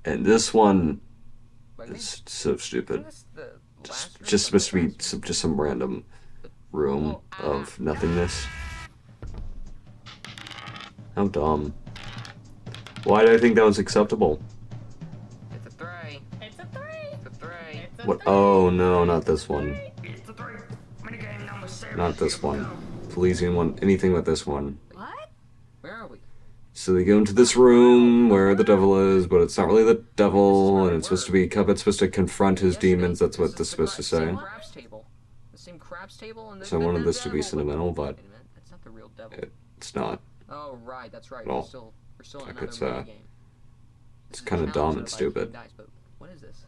And this one Mugman? is so stupid. Is this the last room Just of supposed to be just some random room of nothingness. How dumb. Why did I think that was acceptable? It's a 3. It's a three. It's a 3. It's a What? three. Oh no, not this one. It's the 3. Minigame number 7. Not this Here we one. go. Please, anything with this one. What? Where are we? So they go into this room where the devil is, but it's not really the devil, and it's supposed to be Cuphead's supposed to confront his demons. That's what this is supposed to say. Same craps table. The same craps table and So I wanted this to be sentimental, but Wait a minute, that's not the real devil. it's not. Oh right, that's right. Well, We're still in I another could say. minigame. It's kind of dumb and stupid. Dice, but what is this?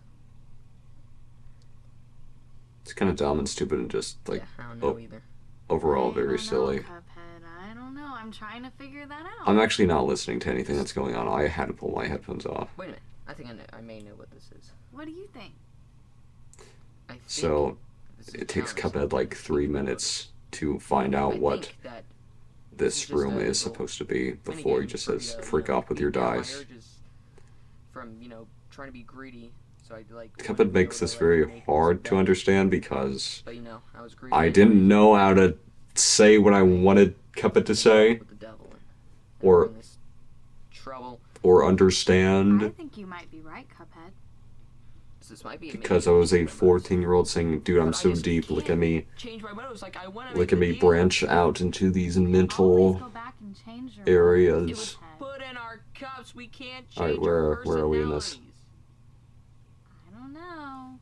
It's kind of dumb and stupid and just like Yeah, I don't know either. overall I very don't know, silly. Cuphead. I don't know. I'm trying to figure that out. I'm actually not listening to anything that's going on. I had to pull my headphones off. Wait a minute. I think I may know what this is. What do you think? I think So this is it takes counter Cuphead like 3 minutes to find out I what think that this just room a is little supposed to be minigame before he for just me says to, freak off with your beat down my dice. urges from, trying to be greedy. So I like Cuphead makes this very hard to understand because But I was greedy. I didn't know how to say what I wanted Cuphead to say With the devil and or- we're in this trouble. or I understand think you might be right, Cuphead. This might be because I was a 14-year-old saying, dude, I'm so deep, look at me, Change my motives. Like I want to look at me branch out into these Always mental go back and change your It areas. was put in our cups. We can't change Alright, our where are we in this? personalities. I don't know.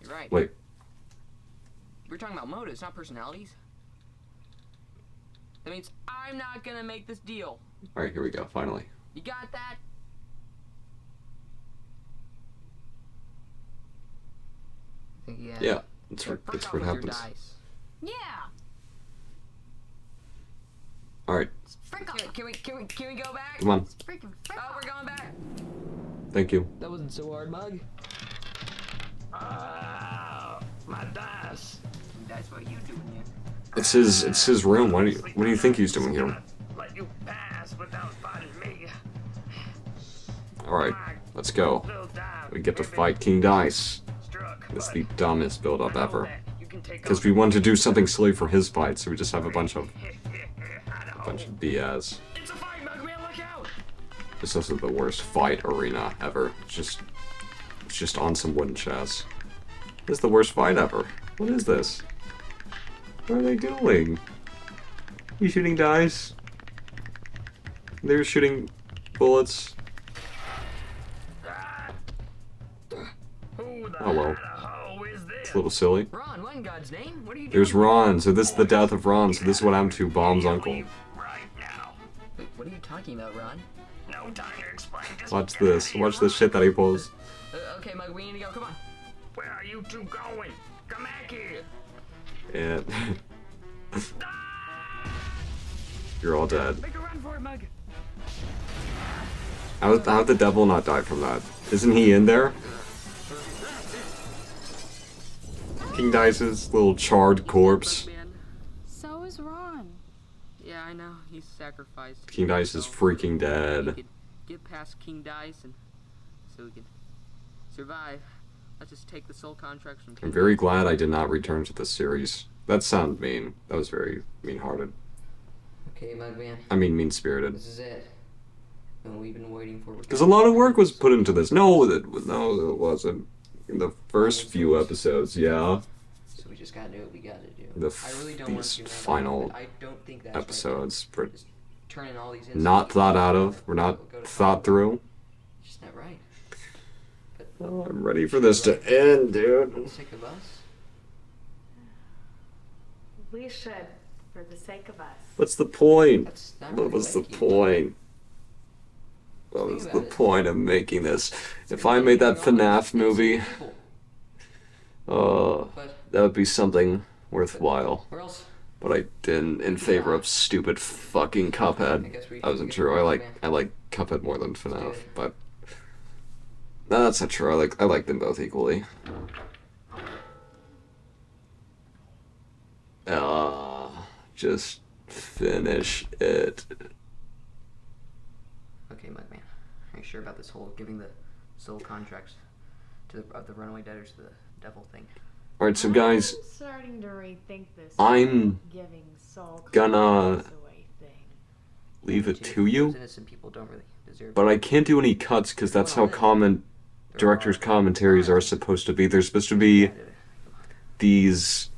You're right. Wait, We're talking about motives, not personalities. That means I'm not gonna make this deal. alright, here we go, finally. You got that? Yeah, that's Frick what off with your happens. dice. Yeah. Alright, Frick off. Can we go back? come on, Freaking frick Oh, off. we're going back. thank you. That wasn't so hard, Mug. My dice. That's what you doing here. It's his room, what do you think he's doing here? Let you pass without fighting me. Alright, let's go. Little dive. We get to fight King Dice. Struck. It's the dumbest build-up ever. You can take Because we wanted to do something silly for his fight, so we just have a bunch of BS. It's a fight, Mugman, look out! This is the worst fight arena ever. It's just on some wooden chess. This is the worst fight ever. What is this? What are they doing? You shooting dice? They're shooting bullets. Who the Oh well. hell is this? It's a little silly. Ron, what in God's name? What are you doing? There's Ron, so this is the death of Ron, so this is what happened to Bomb's uncle. Right now. Wait, what are you talking about, Ron? No time to explain. Just Watch get out this. of here, Watch this Ron. shit that he pulls. Okay, Mug, we need to go. Come on. Where are you two going? Come back here. And you're all dead. Make a run for it, Mug. How'd the devil not die from that? Isn't he in there? King Dice's little charred corpse. Man. So is Ron. Yeah, I know. He's sacrificed. King Dice is freaking We dead. could get past King Dice and so we can survive. Let's just take the soul contracts from King I'm very Dice. glad I did not return to this series. That sounded mean. That was very mean-hearted. Okay, Mugman. I mean, mean-spirited. This is it. And we've been waiting for. Because a lot of work was put into this. No, it wasn't. In the first few episodes, yeah. So we just gotta do what we gotta do. The I really don't want these to, man, final but I don't think that's right. episodes were Just turning all these not thought out of. Were not Go to thought through. It's just not right. Oh, I'm ready for this to end, For the dude. sake of us. We should, for the sake of us. What's the point? That's not What really was the like you. point? What Think was about the it. point of making this? If I made that FNAF movie, But that would be something worthwhile. where else? But I didn't in favor of stupid fucking I Cuphead. guess we That wasn't should true. get I like Cuphead more than do FNAF, it. but no, that's not true. I like them both equally. Just finish it. Okay, Mugman. Are you sure about this whole giving the soul contracts to the runaway debtors to the devil thing? All right, so guys, I'm starting to rethink this I'm giving soul gonna contracts away thing. leave it Too. to you. Those innocent people don't really deserve. But I can't do any cuts because that's how directors' commentaries are supposed to be. They're supposed to be these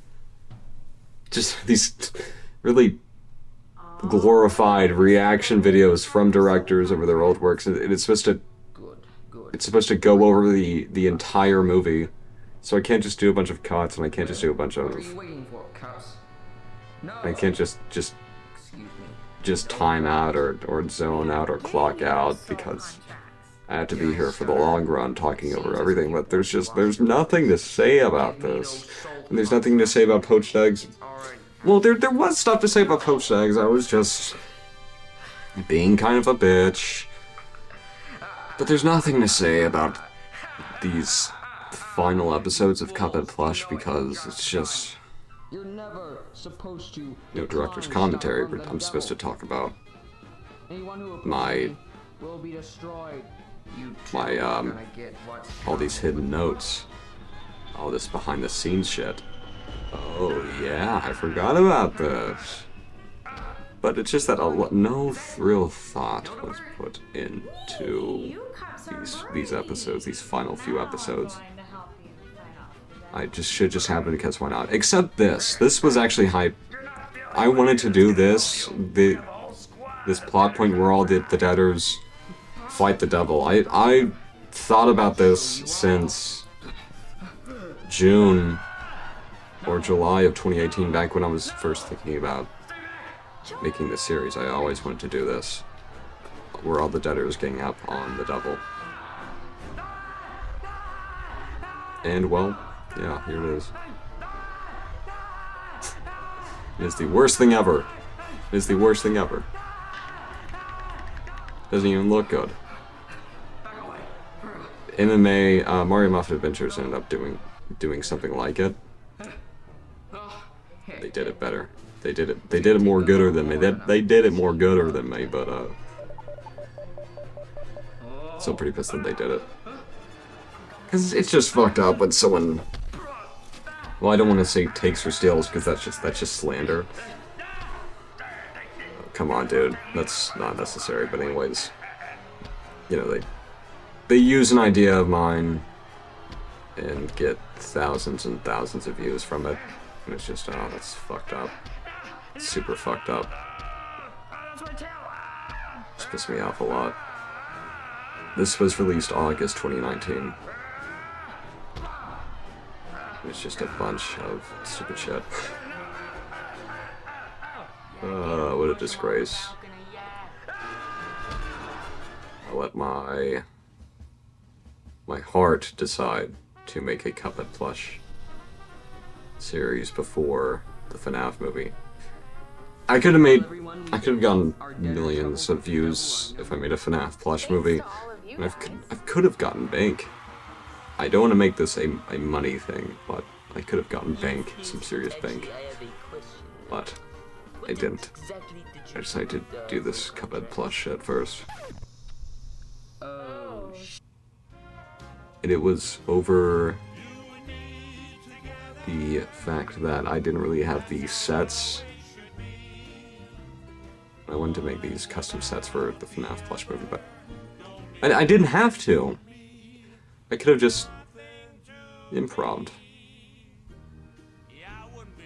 really glorified reaction videos from directors over their old works, and it's supposed to go over the entire movie. So I can't just do a bunch of cuts, and I can't just do a bunch What are of you waiting for, cops? No. I can't just Excuse me. just time out or zone out or clock out because I have to be here for the long run talking over everything, but there's nothing to say about this. And there's nothing to say about poached eggs. Well, there was stuff to say about poached eggs. I was just being kind of a bitch. But there's nothing to say about these final episodes of Cuphead Plush because it's just You're never supposed to no director's commentary, but I'm supposed to talk about Anyone who my opposes me will be destroyed. You too my, are gonna get what's all these hidden notes, all this behind the scenes shit. Oh yeah, I forgot about this. But it's just that no real thought was put into these episodes, these final few episodes. Going to help you fight off the I just should just happen because why not? Except this. This was actually hype. I wanted to do this, this plot point where all the debtors fight the devil. I thought about this since June or July of 2018, back when I was first thinking about making this series. I always wanted to do this, where all the debtors gang up on the devil. And well, yeah, here it is. It is the worst thing ever. It is the worst thing ever. Doesn't even look good. MMA, Mario Muffet Adventures ended up doing something like it. They did it better. They did it more gooder than me. They did it more gooder than me, but still pretty pissed that they did it. Cause it's just fucked up when someone. Well, I don't want to say takes or steals because that's just slander. Oh, come on, dude. That's not necessary. But anyways, you know they use an idea of mine and get thousands and thousands of views from it, and it's just that's fucked up. It's super fucked up. It's pissed me off a lot. This was released August 2019. It's just a bunch of stupid shit. What a disgrace. I let my heart decide to make a Cuphead Plush series before the FNAF movie. I could have gotten millions of views if I made a FNAF Plush movie, and I could have gotten bank. I don't want to make this a money thing, but I could have gotten bank, some serious bank. But I didn't. I decided to do this Cuphead Plush shit first. And it was over the fact that I didn't really have the sets. I wanted to make these custom sets for the FNAF Plush movie, but I didn't have to. I could have just improv'd.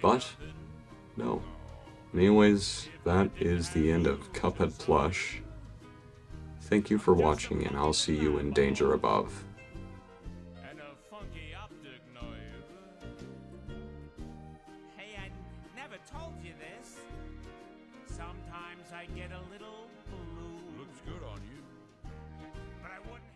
But, no. Anyways, that is the end of Cuphead Plush. Thank you for watching, and I'll see you in Danger Above. And a funky optic nerve. Hey, I never told you this. Sometimes I get a little blue. Looks good on you. But I wouldn't